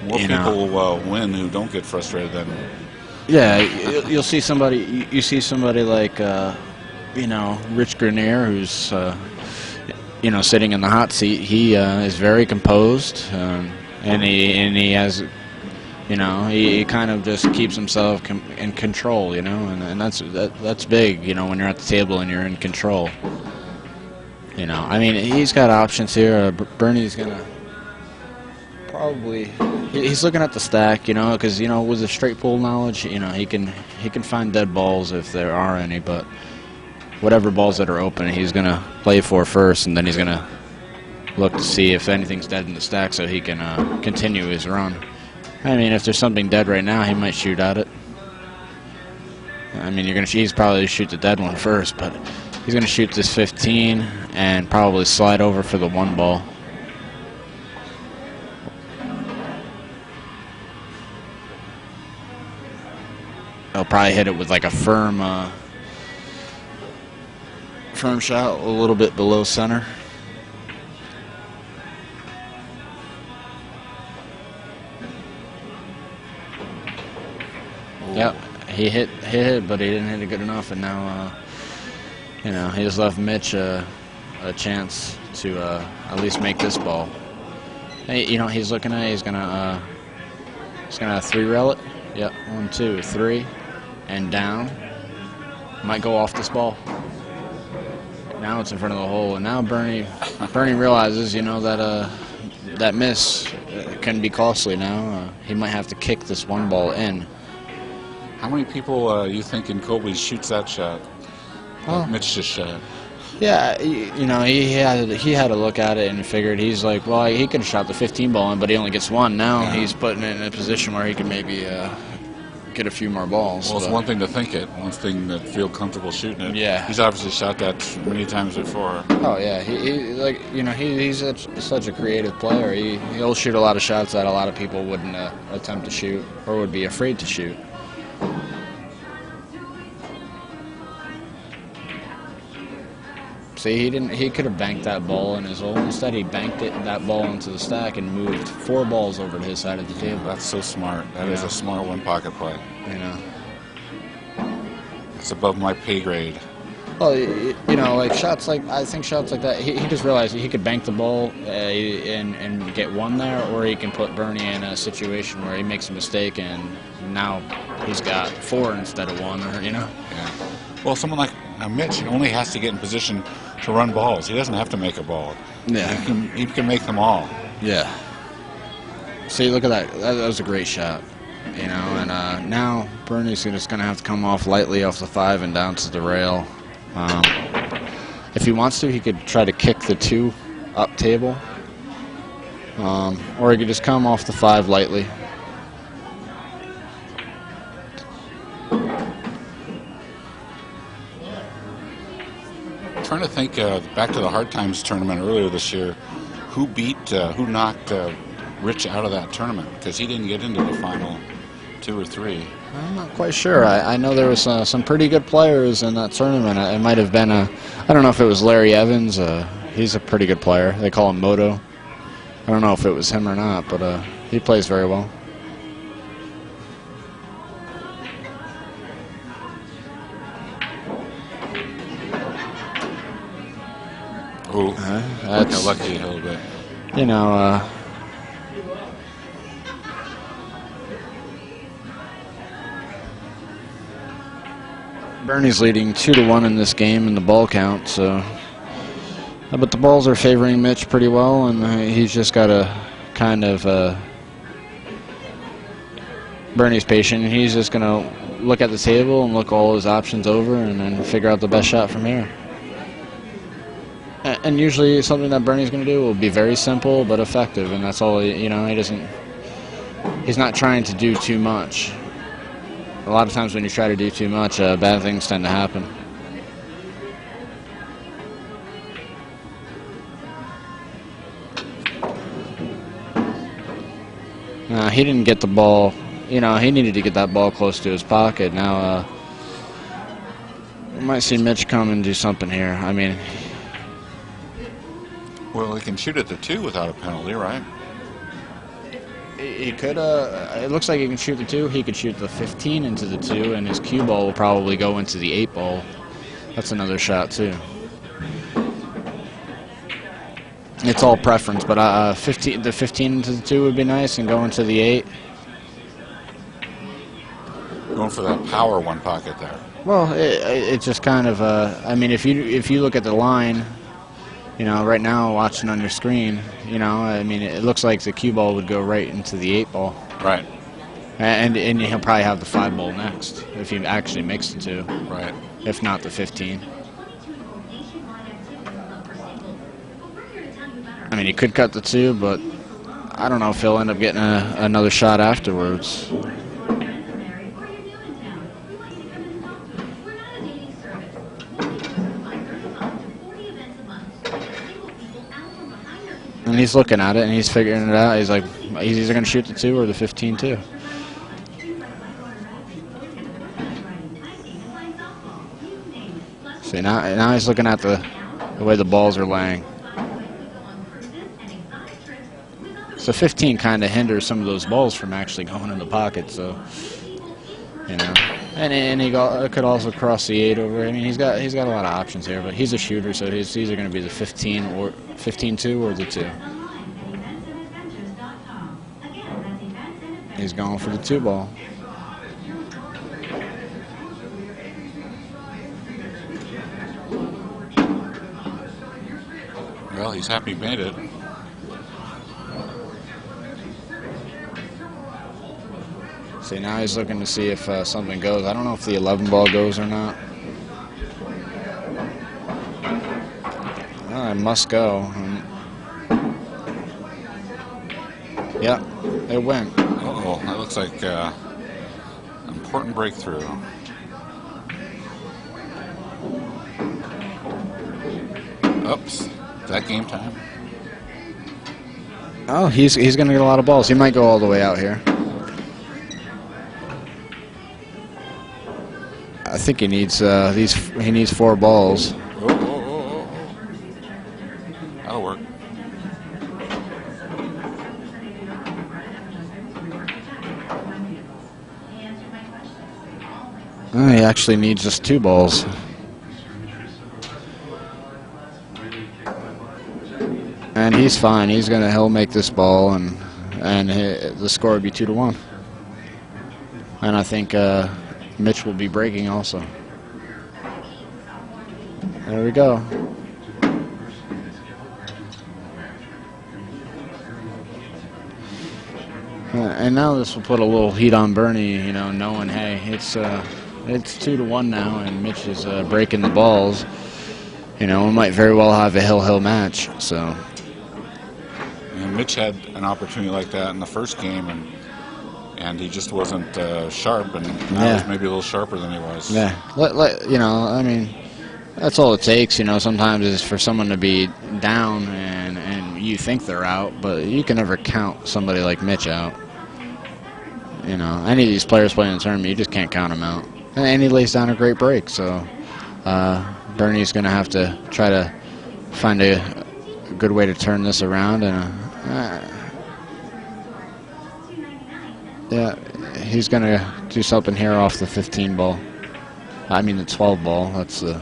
More people win who don't get frustrated than. Yeah, you'll see somebody. You see somebody like Rich Grenier, who's sitting in the hot seat. He is very composed, and he has. He kind of just keeps himself in control, and that's big, when you're at the table and you're in control. I mean, he's got options here. Bernie's gonna probably he's looking at the stack, because with the straight pool knowledge, he can find dead balls if there are any, but whatever balls that are open, he's gonna play for first, and then he's gonna look to see if anything's dead in the stack so he can continue his run. I mean, if there's something dead right now, he might shoot at it. I mean, he's probably shoot the dead one first, but he's going to shoot this 15 and probably slide over for the 1 ball. He'll probably hit it with like a firm shot, a little bit below center. Yep, he hit it, but he didn't hit it good enough, and now, he just left Mitch a chance to at least make this ball. Hey, he's looking at it, he's gonna 3-rail it. Yep, 1, 2, 3, and down. Might go off this ball. Now it's in front of the hole, and now Bernie realizes, that miss can be costly now. He might have to kick this 1 ball in. How many people you think in Kolby shoots that shot? Mitch just shot. Yeah, he had to look at it and figured he's like, well, he could have shot the 15 ball in, but he only gets 1. Now he's putting it in a position where he can maybe get a few more balls. Well, it's one thing to think it, one thing to feel comfortable shooting it. Yeah. He's obviously shot that many times before. Oh yeah, he's such a creative player. He'll shoot a lot of shots that a lot of people wouldn't attempt to shoot or would be afraid to shoot. See, he could have banked that ball in his hole. Instead, he banked that ball into the stack and moved 4 balls over to his side of the table. That's so smart. That is a smart one-pocket play. It's above my pay grade. Well, like shots like that, he just realized he could bank the ball and get 1 there, or he can put Bernie in a situation where he makes a mistake and now he's got 4 instead of 1, Yeah. Well, someone like Mitch only has to get in position to run balls. He doesn't have to make a ball. Yeah. He can make them all. Yeah. See, look at that. That was a great shot. And now Bernie's just going to have to come off lightly off the 5 and down to the rail. If he wants to, he could try to kick the 2 up table. Or he could just come off the 5 lightly. Trying to think back to the Hard Times tournament earlier this year, who knocked Rich out of that tournament, because he didn't get into the final 2 or 3. I'm not quite sure. I know there was some pretty good players in that tournament. It might have been I don't know if it was Larry Evans. He's a pretty good player. They call him Moto. I don't know if it was him or not, but he plays very well. Oh, that's lucky a little bit. Bernie's leading 2-1 in this game in the ball count, so. But the balls are favoring Mitch pretty well, and he's just got to kind of. Bernie's patient. He's just going to look at the table and look all his options over, and then figure out the best shot from here. And usually something that Bernie's going to do will be very simple but effective, and that's all. He's not trying to do too much. A lot of times when you try to do too much, bad things tend to happen. He didn't get the ball you know, he needed to get that ball close to his pocket. Now, we might see Mitch come and do something here. I mean, Well, he can shoot at the 2 without a penalty, right? he could. It looks like he can shoot the 2. He could shoot the 15 into the 2, and his cue ball will probably go into the 8 ball. That's another shot too. It's all preference, but the 15 into the 2 would be nice, and go into the 8. Going for that power one pocket there. Well, it just kind of. I mean, if you look at the line, you know, right now watching on your screen, you know, I mean, it looks like the cue ball would go right into the 8 ball. Right. And he'll probably have the 5 ball next if he actually makes the 2. Right. If not the 15. I mean, he could cut the 2, but I don't know if he'll end up getting another shot afterwards. And he's looking at it, and he's figuring it out. He's like, he's either going to shoot the 2 or the 15 too. See, now he's looking at the way the balls are laying. So 15 kind of hinders some of those balls from actually going in the pocket. So, you know, and he could also cross the 8 over. I mean, he's got a lot of options here, but he's a shooter, so he's either going to be the 15-2 or the 2. He's going for the 2 ball. Well, he's happy he made it. See, now he's looking to see if something goes. I don't know if the 11 ball goes or not. Well, it must go. Yep, it went. Uh-oh, that looks like an important breakthrough. Oops, is that game time? Oh, he's going to get a lot of balls. He might go all the way out here. I think he needs he needs 4 balls. Oh. That'll work. He actually needs just 2 balls. And he's fine. He'll make this ball, and the score would be 2-1. And I think Mitch will be breaking also. There we go. And now this will put a little heat on Bernie, you know, knowing, hey, it's 2-1 now, and Mitch is breaking the balls. You know, we might very well have a hill match. So. And Mitch had an opportunity like that in the first game, and he just wasn't sharp, and now he's maybe a little sharper than he was. Yeah, you know, I mean, that's all it takes. You know, sometimes is for someone to be down and you think they're out, but you can never count somebody like Mitch out. You know, any of these players playing in the tournament, you just can't count them out. And he lays down a great break, so Bernie's going to have to try to find a good way to turn this around. And yeah, he's going to do something here off the 15 ball. I mean the 12 ball. That's the.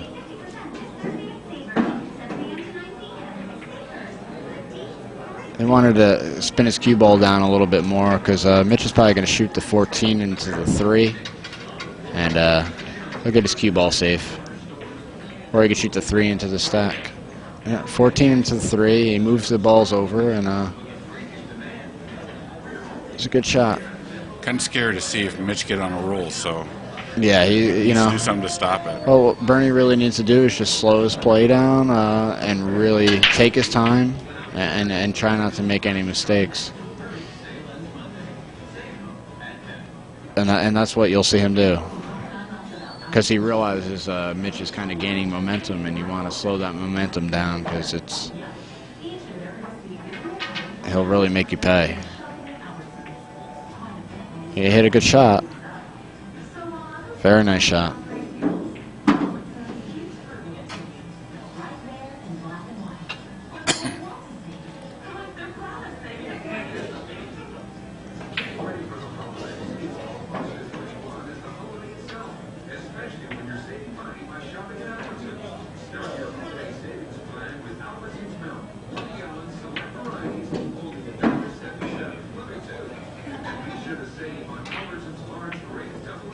They wanted to spin his cue ball down a little bit more because Mitch is probably going to shoot the 14 into the 3, and he'll get his cue ball safe. Or he could shoot the 3 into the stack. Yeah, 14 into the 3. He moves the balls over, and it's a good shot. Kind of scared to see if Mitch get on a roll, so yeah, he do something to stop it. Well, what Bernie really needs to do is just slow his play down and really take his time and try not to make any mistakes. And that's what you'll see him do. Because he realizes Mitch is kind of gaining momentum, and you want to slow that momentum down because he'll really make you pay. He hit a good shot. Very nice shot.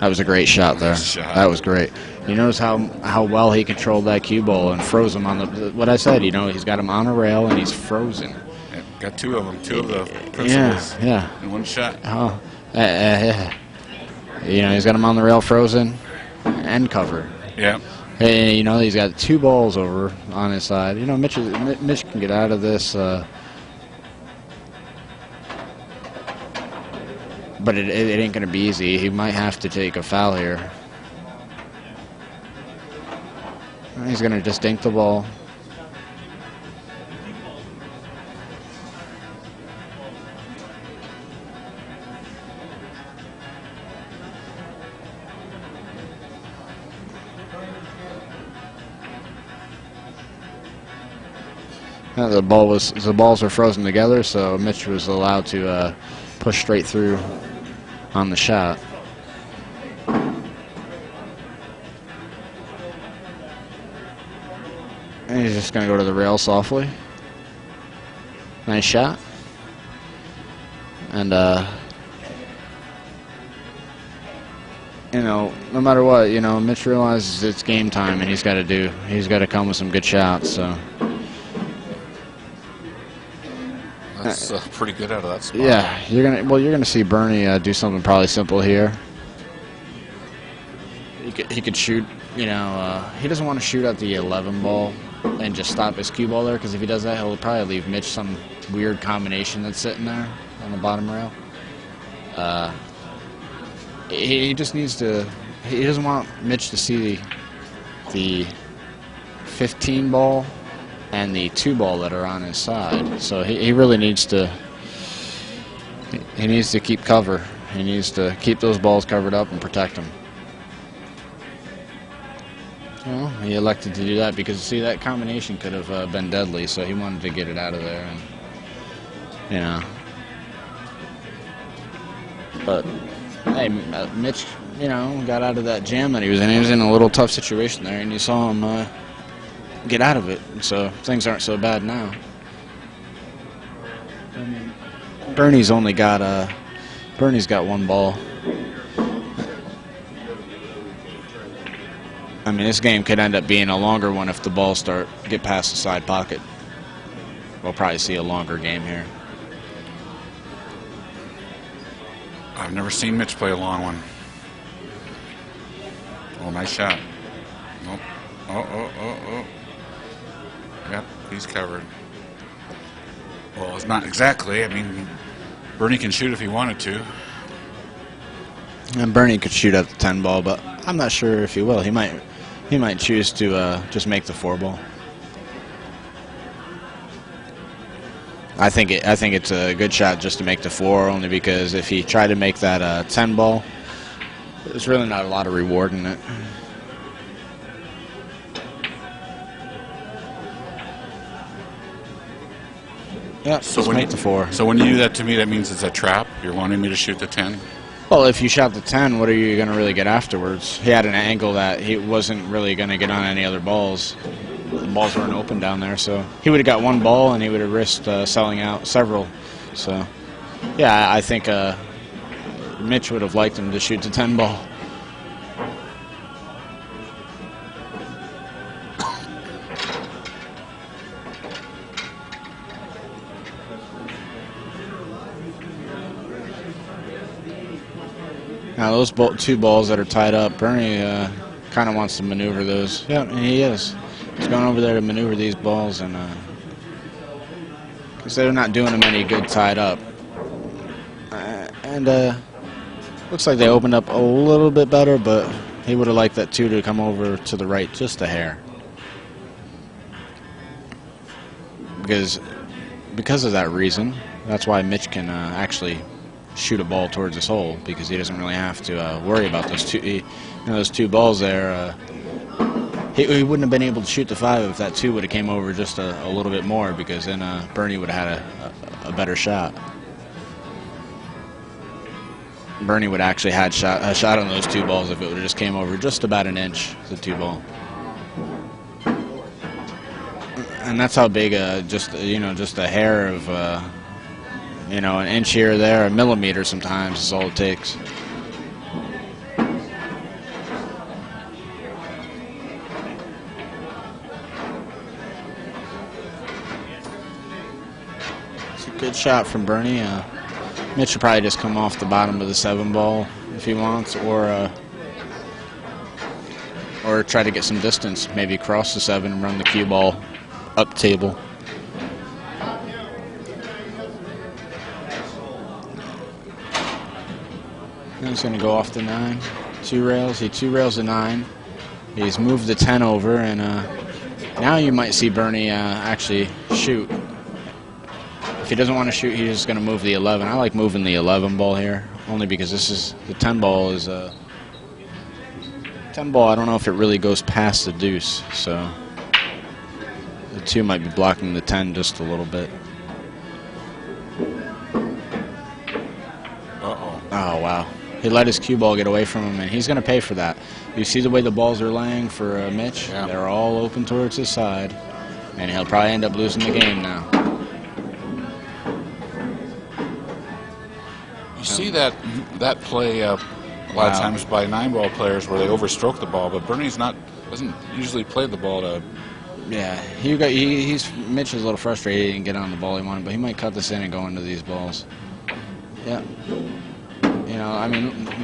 That was a great shot there. That was great. You notice how well he controlled that cue ball and froze him on the. What I said, he's got him on a rail and he's frozen. Yeah, got two of them, two of the principals. Yeah. In one shot. Oh, yeah. He's got him on the rail, frozen, and covered. Yeah. Hey, he's got 2 balls over on his side. Mitch can get out of this. But it ain't going to be easy. He might have to take a foul here. He's going to just dink the ball. Now the balls were frozen together, so Mitch was allowed to push straight through on the shot. And he's just going to go to the rail softly. Nice shot. And, no matter what, Mitch realizes it's game time and he's got to come with some good shots, so. That's pretty good out of that spot. Yeah, you're gonna see Bernie do something probably simple here. He could shoot. He doesn't want to shoot at the 11 ball and just stop his cue ball there, because if he does that, he'll probably leave Mitch some weird combination that's sitting there on the bottom rail. He just needs to. He doesn't want Mitch to see the 15 ball and the 2 ball that are on his side. So he really needs to. He needs to keep cover. He needs to keep those balls covered up and protect them. Well, he elected to do that because, see, that combination could have been deadly. So he wanted to get it out of there, and But hey, Mitch, got out of that jam that he was in. He was in a little tough situation there, and you saw him get out of it. So things aren't so bad now. Bernie's got 1 ball. I mean, this game could end up being a longer one if the balls get past the side pocket. We'll probably see a longer game here. I've never seen Mitch play a long one. Oh, nice shot. Nope. Oh. Yep, he's covered. Well, it's not exactly. I mean, Bernie can shoot if he wanted to. And Bernie could shoot at the 10 ball, but I'm not sure if he will. He might choose to just make the 4 ball. I think it's a good shot just to make the 4, only because if he tried to make that 10 ball, there's really not a lot of reward in it. Yeah, so make the 4. So when you do that to me, that means it's a trap? You're wanting me to shoot the 10? Well, if you shot the 10, what are you going to really get afterwards? He had an angle that he wasn't really going to get on any other balls. The balls weren't open down there, so he would have got 1 ball and he would have risked selling out several. So, yeah, I think Mitch would have liked him to shoot the 10 ball. Now those 2 balls that are tied up, Bernie kind of wants to maneuver those. Yeah, and he is. He's going over there to maneuver these balls, and because they're not doing him any good tied up. And looks like they opened up a little bit better, but he would have liked that 2 to come over to the right just a hair. Because of that reason, that's why Mitch can actually shoot a ball towards this hole because he doesn't really have to worry about those those two balls there. He wouldn't have been able to shoot the 5 if that 2 would have came over just a little bit more, because then Bernie would have had a better shot. Bernie would actually had a shot on those 2 balls if it would have just came over just about an inch, the 2 ball. And that's how big just a hair of an inch here or there, a millimeter sometimes is all it takes. It's a good shot from Bernie. Mitch will probably just come off the bottom of the 7 ball if he wants, or try to get some distance, maybe cross the 7 and run the cue ball up table. And he's going to go off the 9. 2 rails. He 2 rails the 9. He's moved the 10 over, and now you might see Bernie actually shoot. If he doesn't want to shoot, he's just going to move the 11. I like moving the 11 ball here, only because this is the 10 ball is 10 ball. I don't know if it really goes past the deuce, so the 2 might be blocking the 10 just a little bit. Uh-oh. Oh, wow. He let his cue ball get away from him, and he's going to pay for that. You see the way the balls are laying for Mitch? Yeah. They're all open towards his side, and he'll probably end up losing the game now. You see that play a lot of times by 9-ball players where they overstroke the ball, but Bernie's doesn't usually play the ball to. Yeah, Mitch is a little frustrated he didn't get on the ball he wanted, but he might cut this in and go into these balls. Yeah.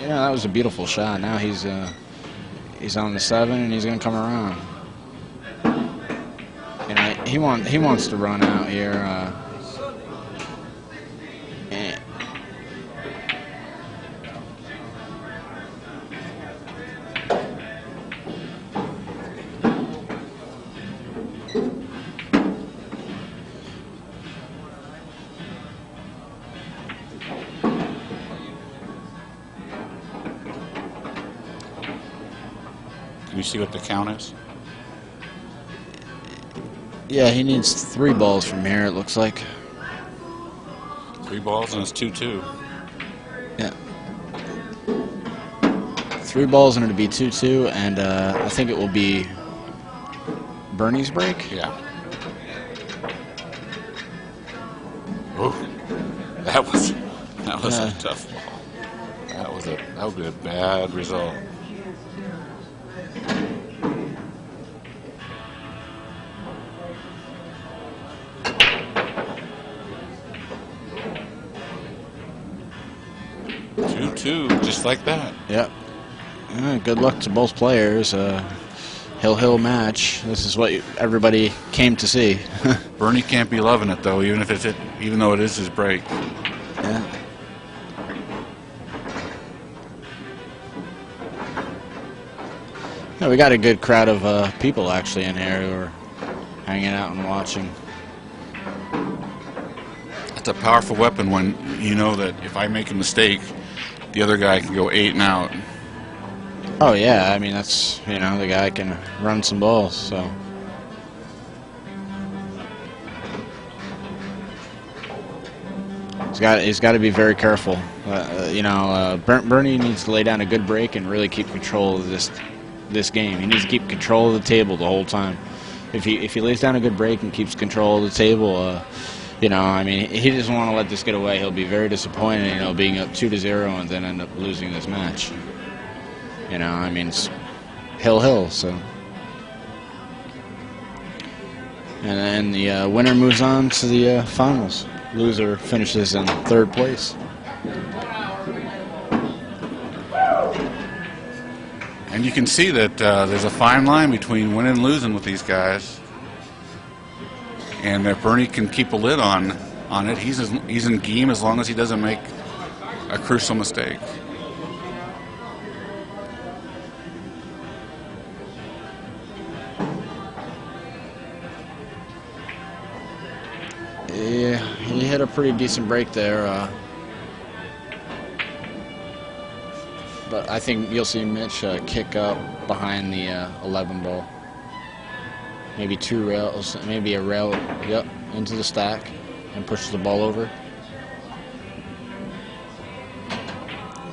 That was a beautiful shot. Now he's on the 7 and he's going to come around. He wants to run out here. 'Can you see what the count is? Yeah, he needs 3 balls from here, it looks like. 3 balls and it's 2-2. Yeah. 3 balls and it'll be 2-2, and I think it will be Bernie's break. Yeah. Ooh, that was a tough ball. That would be a bad result. Just like that. Yep. Good luck to both players. Hill match. This is what everybody came to see. Bernie can't be loving it though, even though it is his break. Yeah. Yeah, we got a good crowd of people actually in here who are hanging out and watching. It's a powerful weapon when you know that if I make a mistake, the other guy can go 8 and out. Oh yeah, I mean that's the guy can run some balls, so. He's got to be very careful. Bernie needs to lay down a good break and really keep control of this game. He needs to keep control of the table the whole time. If he lays down a good break and keeps control of the table, he doesn't want to let this get away. He'll be very disappointed, being up 2-0 and then end up losing this match. It's hill, so. And then the winner moves on to the finals. Loser finishes in 3rd place. And you can see that there's a fine line between winning and losing with these guys. And if Bernie can keep a lid on it, he's in game as long as he doesn't make a crucial mistake. Yeah, he hit a pretty decent break there. I think you'll see Mitch kick up behind the 11 ball. Maybe 2 rails, maybe a rail, yep, into the stack, and pushes the ball over.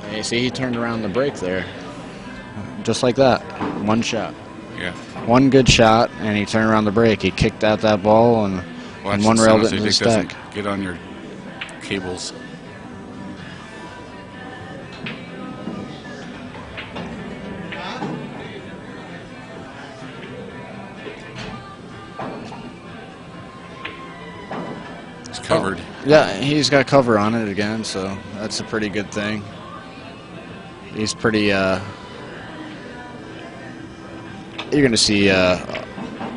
And you see, he turned around the break there, just like that. One shot. Yeah. One good shot, and he turned around the break. He kicked out that ball and one railed it into the stack. Get on your cables. It's covered. Oh, yeah, he's got cover on it again, so that's a pretty good thing. He's pretty, you're going to see a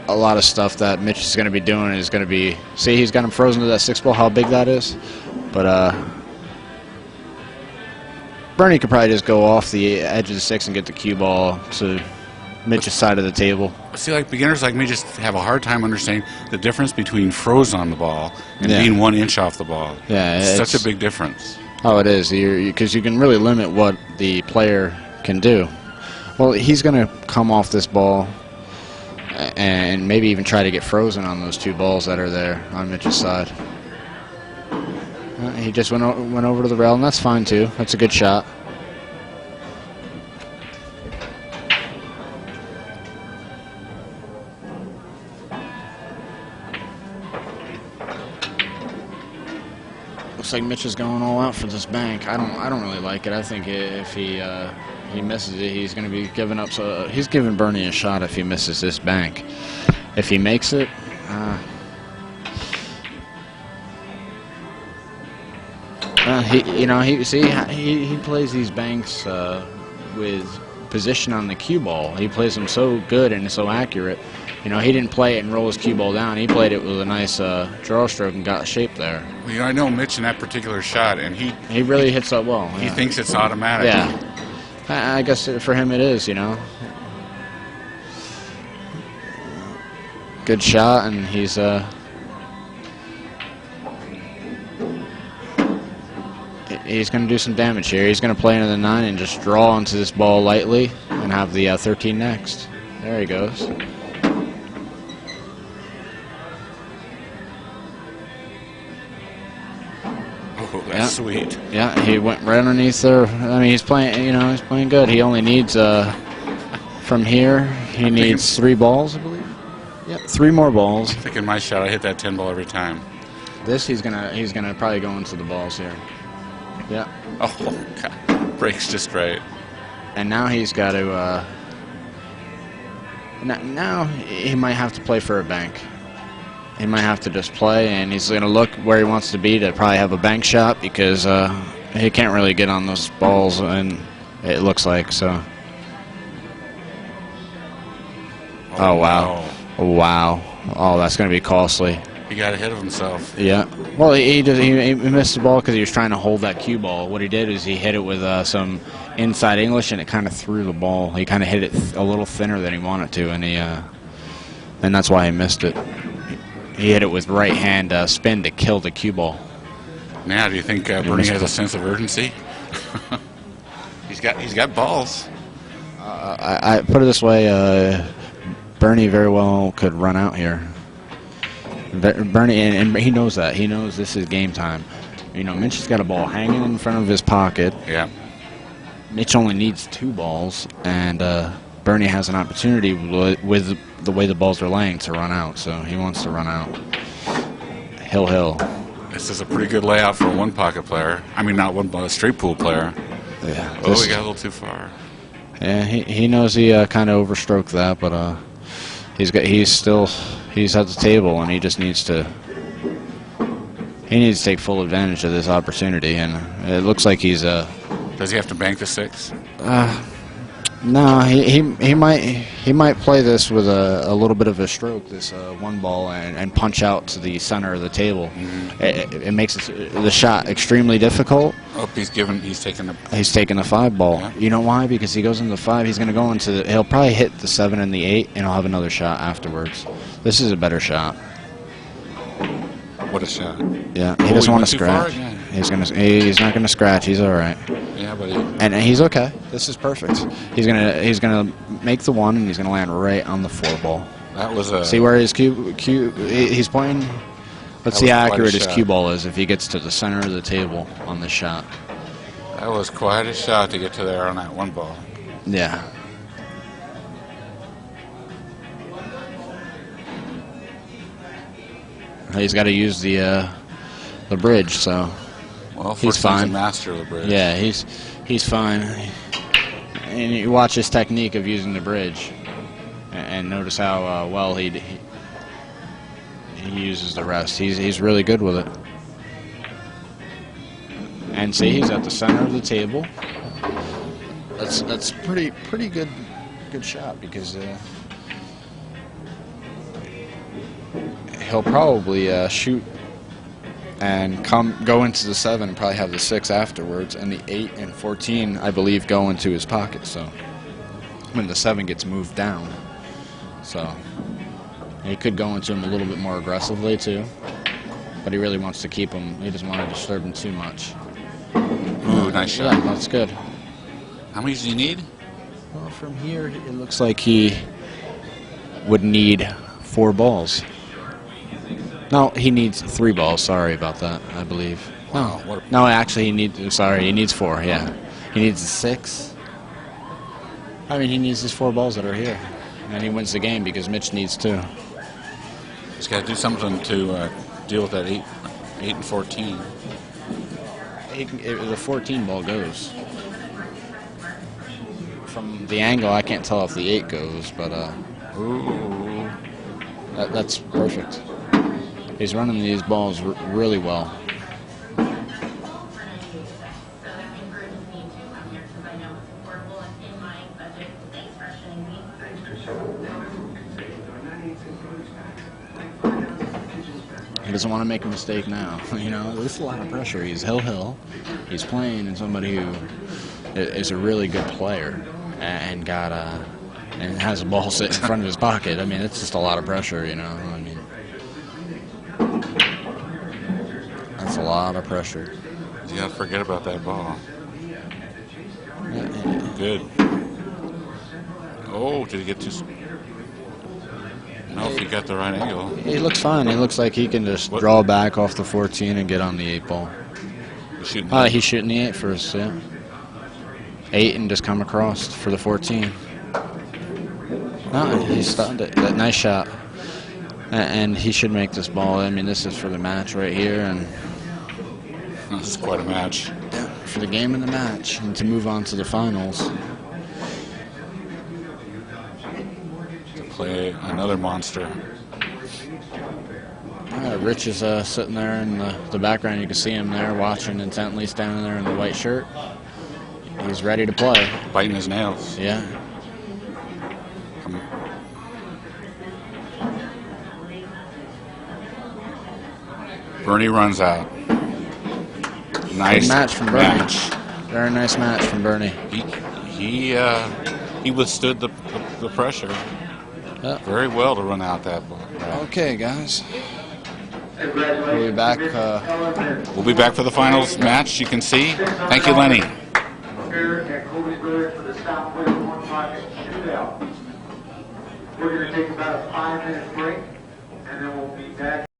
lot of stuff that Mitch is going to be doing is going to be, see, he's got him frozen to that 6 ball, how big that is. But Bernie could probably just go off the edge of the 6 and get the cue ball to Mitch's side of the table. See, like beginners like me just have a hard time understanding the difference between froze on the ball and being 1 inch off the ball. Yeah, it's such a big difference. Oh, it is, because you can really limit what the player can do. Well, he's going to come off this ball and maybe even try to get frozen on those 2 balls that are there on Mitch's side. He just went over to the rail, and that's fine too. That's a good shot. Looks like Mitch is going all out for this bank. I don't really like it. I think if he misses it, he's going to be giving up. So he's giving Bernie a shot if he misses this bank. If he makes it, he plays these banks with position on the cue ball. He plays them so good and so accurate. He didn't play it and roll his cue ball down. He played it with a nice draw stroke and got shape there. Well, I know Mitch in that particular shot, and he really hits that well. He thinks it's automatic. Yeah, I guess for him it is. Good shot, and he's going to do some damage here. He's going to play into the 9 and just draw into this ball lightly and have the 13 next. There he goes. Oh, that's sweet. Yeah, he went right underneath there. I mean, he's playing. He's playing good. He only needs from here. He needs 3 balls, I believe. Yeah, 3 more balls. I think in my shot, I hit that 10 ball every time. This he's gonna probably go into the balls here. Yeah. Oh, God. Breaks just right. And now he's got to. Now he might have to play for a bank. He might have to just play, and he's going to look where he wants to be to probably have a bank shot because he can't really get on those balls, and it looks like so. Oh wow! Wow! Oh, that's going to be costly. He got ahead of himself. Yeah. Well, he missed the ball because he was trying to hold that cue ball. What he did is he hit it with some inside English, and it kind of threw the ball. He kind of hit it a little thinner than he wanted to, and that's why he missed it. He hit it with right hand spin to kill the cue ball. Now, do you think Bernie has a sense of urgency? He's got balls. I put it this way: Bernie very well could run out here. Bernie, and he knows that. He knows this is game time. Mitch has got a ball hanging in front of his pocket. Yeah. Mitch only needs 2 balls, and Bernie has an opportunity with the way the balls are laying to run out. So he wants to run out. Hill. This is a pretty good layout for a 1 pocket player. I mean, not a straight pool player. Yeah. Oh, he got a little too far. Yeah, he knows he kind of overstroked that, but he's at the table, and he just needs to take full advantage of this opportunity, and it looks like he's Does he have to bank the 6? No, he might play this with a little bit of a stroke, this 1 ball, and punch out to the center of the table. Mm-hmm. It makes the shot extremely difficult. Oh, he's taking the 5 ball. Yeah. You know why? Because he goes into the 5. He's going to go into he'll probably hit the 7 and the 8, and he'll have another shot afterwards. This is a better shot. What a shot! Yeah, he doesn't want to scratch. He's not gonna scratch. He's all right. Yeah, but And he's okay. This is perfect. He's gonna make the 1, and he's gonna land right on the 4 ball. that was a. See where his he's pointing. Let's see how accurate his cue ball is if he gets to the center of the table on this shot. That was quite a shot to get to there on that 1 ball. Yeah. He's got to use the bridge, so Well, he's fine. He's a master of the bridge. Yeah, he's fine. And you watch his technique of using the bridge, and notice how well he uses the rest. He's really good with it. And see, he's at the center of the table. That's pretty good shot because he'll probably shoot and go into the 7 and probably have the 6 afterwards, and the 8 and 14 I believe go into his pocket. So when the 7 gets moved down, so he could go into him a little bit more aggressively too, but he really wants to keep him. He doesn't want to disturb him too much. Ooh, nice shot. Yeah, that's good. How many does he need? Well, from here it looks like he would need 4 balls. No, he needs 3 balls. Sorry about that, I believe. Wow, No, actually, he needs 4, yeah. He needs a 6. I mean, he needs his 4 balls that are here. And he wins the game because Mitch needs 2. He's got to do something to deal with that 8 and 14. The 14 ball goes. From the angle, I can't tell if the 8 goes, but Ooh. that's perfect. He's running these balls really well. He doesn't want to make a mistake now. You know, there's a lot of pressure. He's hill. He's playing in somebody who is a really good player and and has a ball sitting in front of his pocket. I mean, it's just a lot of pressure, you know. I mean, that's a lot of pressure. You got to forget about that ball. Good. Oh, did he get too... No, if he got the right angle. He looks fine. He looks like he can just draw back off the 14 and get on the 8 ball. He's shooting the 8 first, yeah. 8 and just come across for the 14. No, he stunned it. Nice shot. And he should make this ball. I mean, this is for the match right here, and this is quite a match. Yeah, for the game and the match, and to move on to the finals. Play another monster. Rich is sitting there in the background. You can see him there watching intently, standing there in the white shirt. He's ready to play. Biting his nails. Yeah. Bernie runs out. Nice good match from Bernie. Very nice match from Bernie. He withstood the pressure. Yep. Very well to run out that ball. Okay, guys. We'll be back. We'll be back for the finals match. You can see. Thank you, Lenny. Here at Kolby for the Southwest 1 Pocket Shootout. We're going to take about a 5-minute break, and then we'll be back.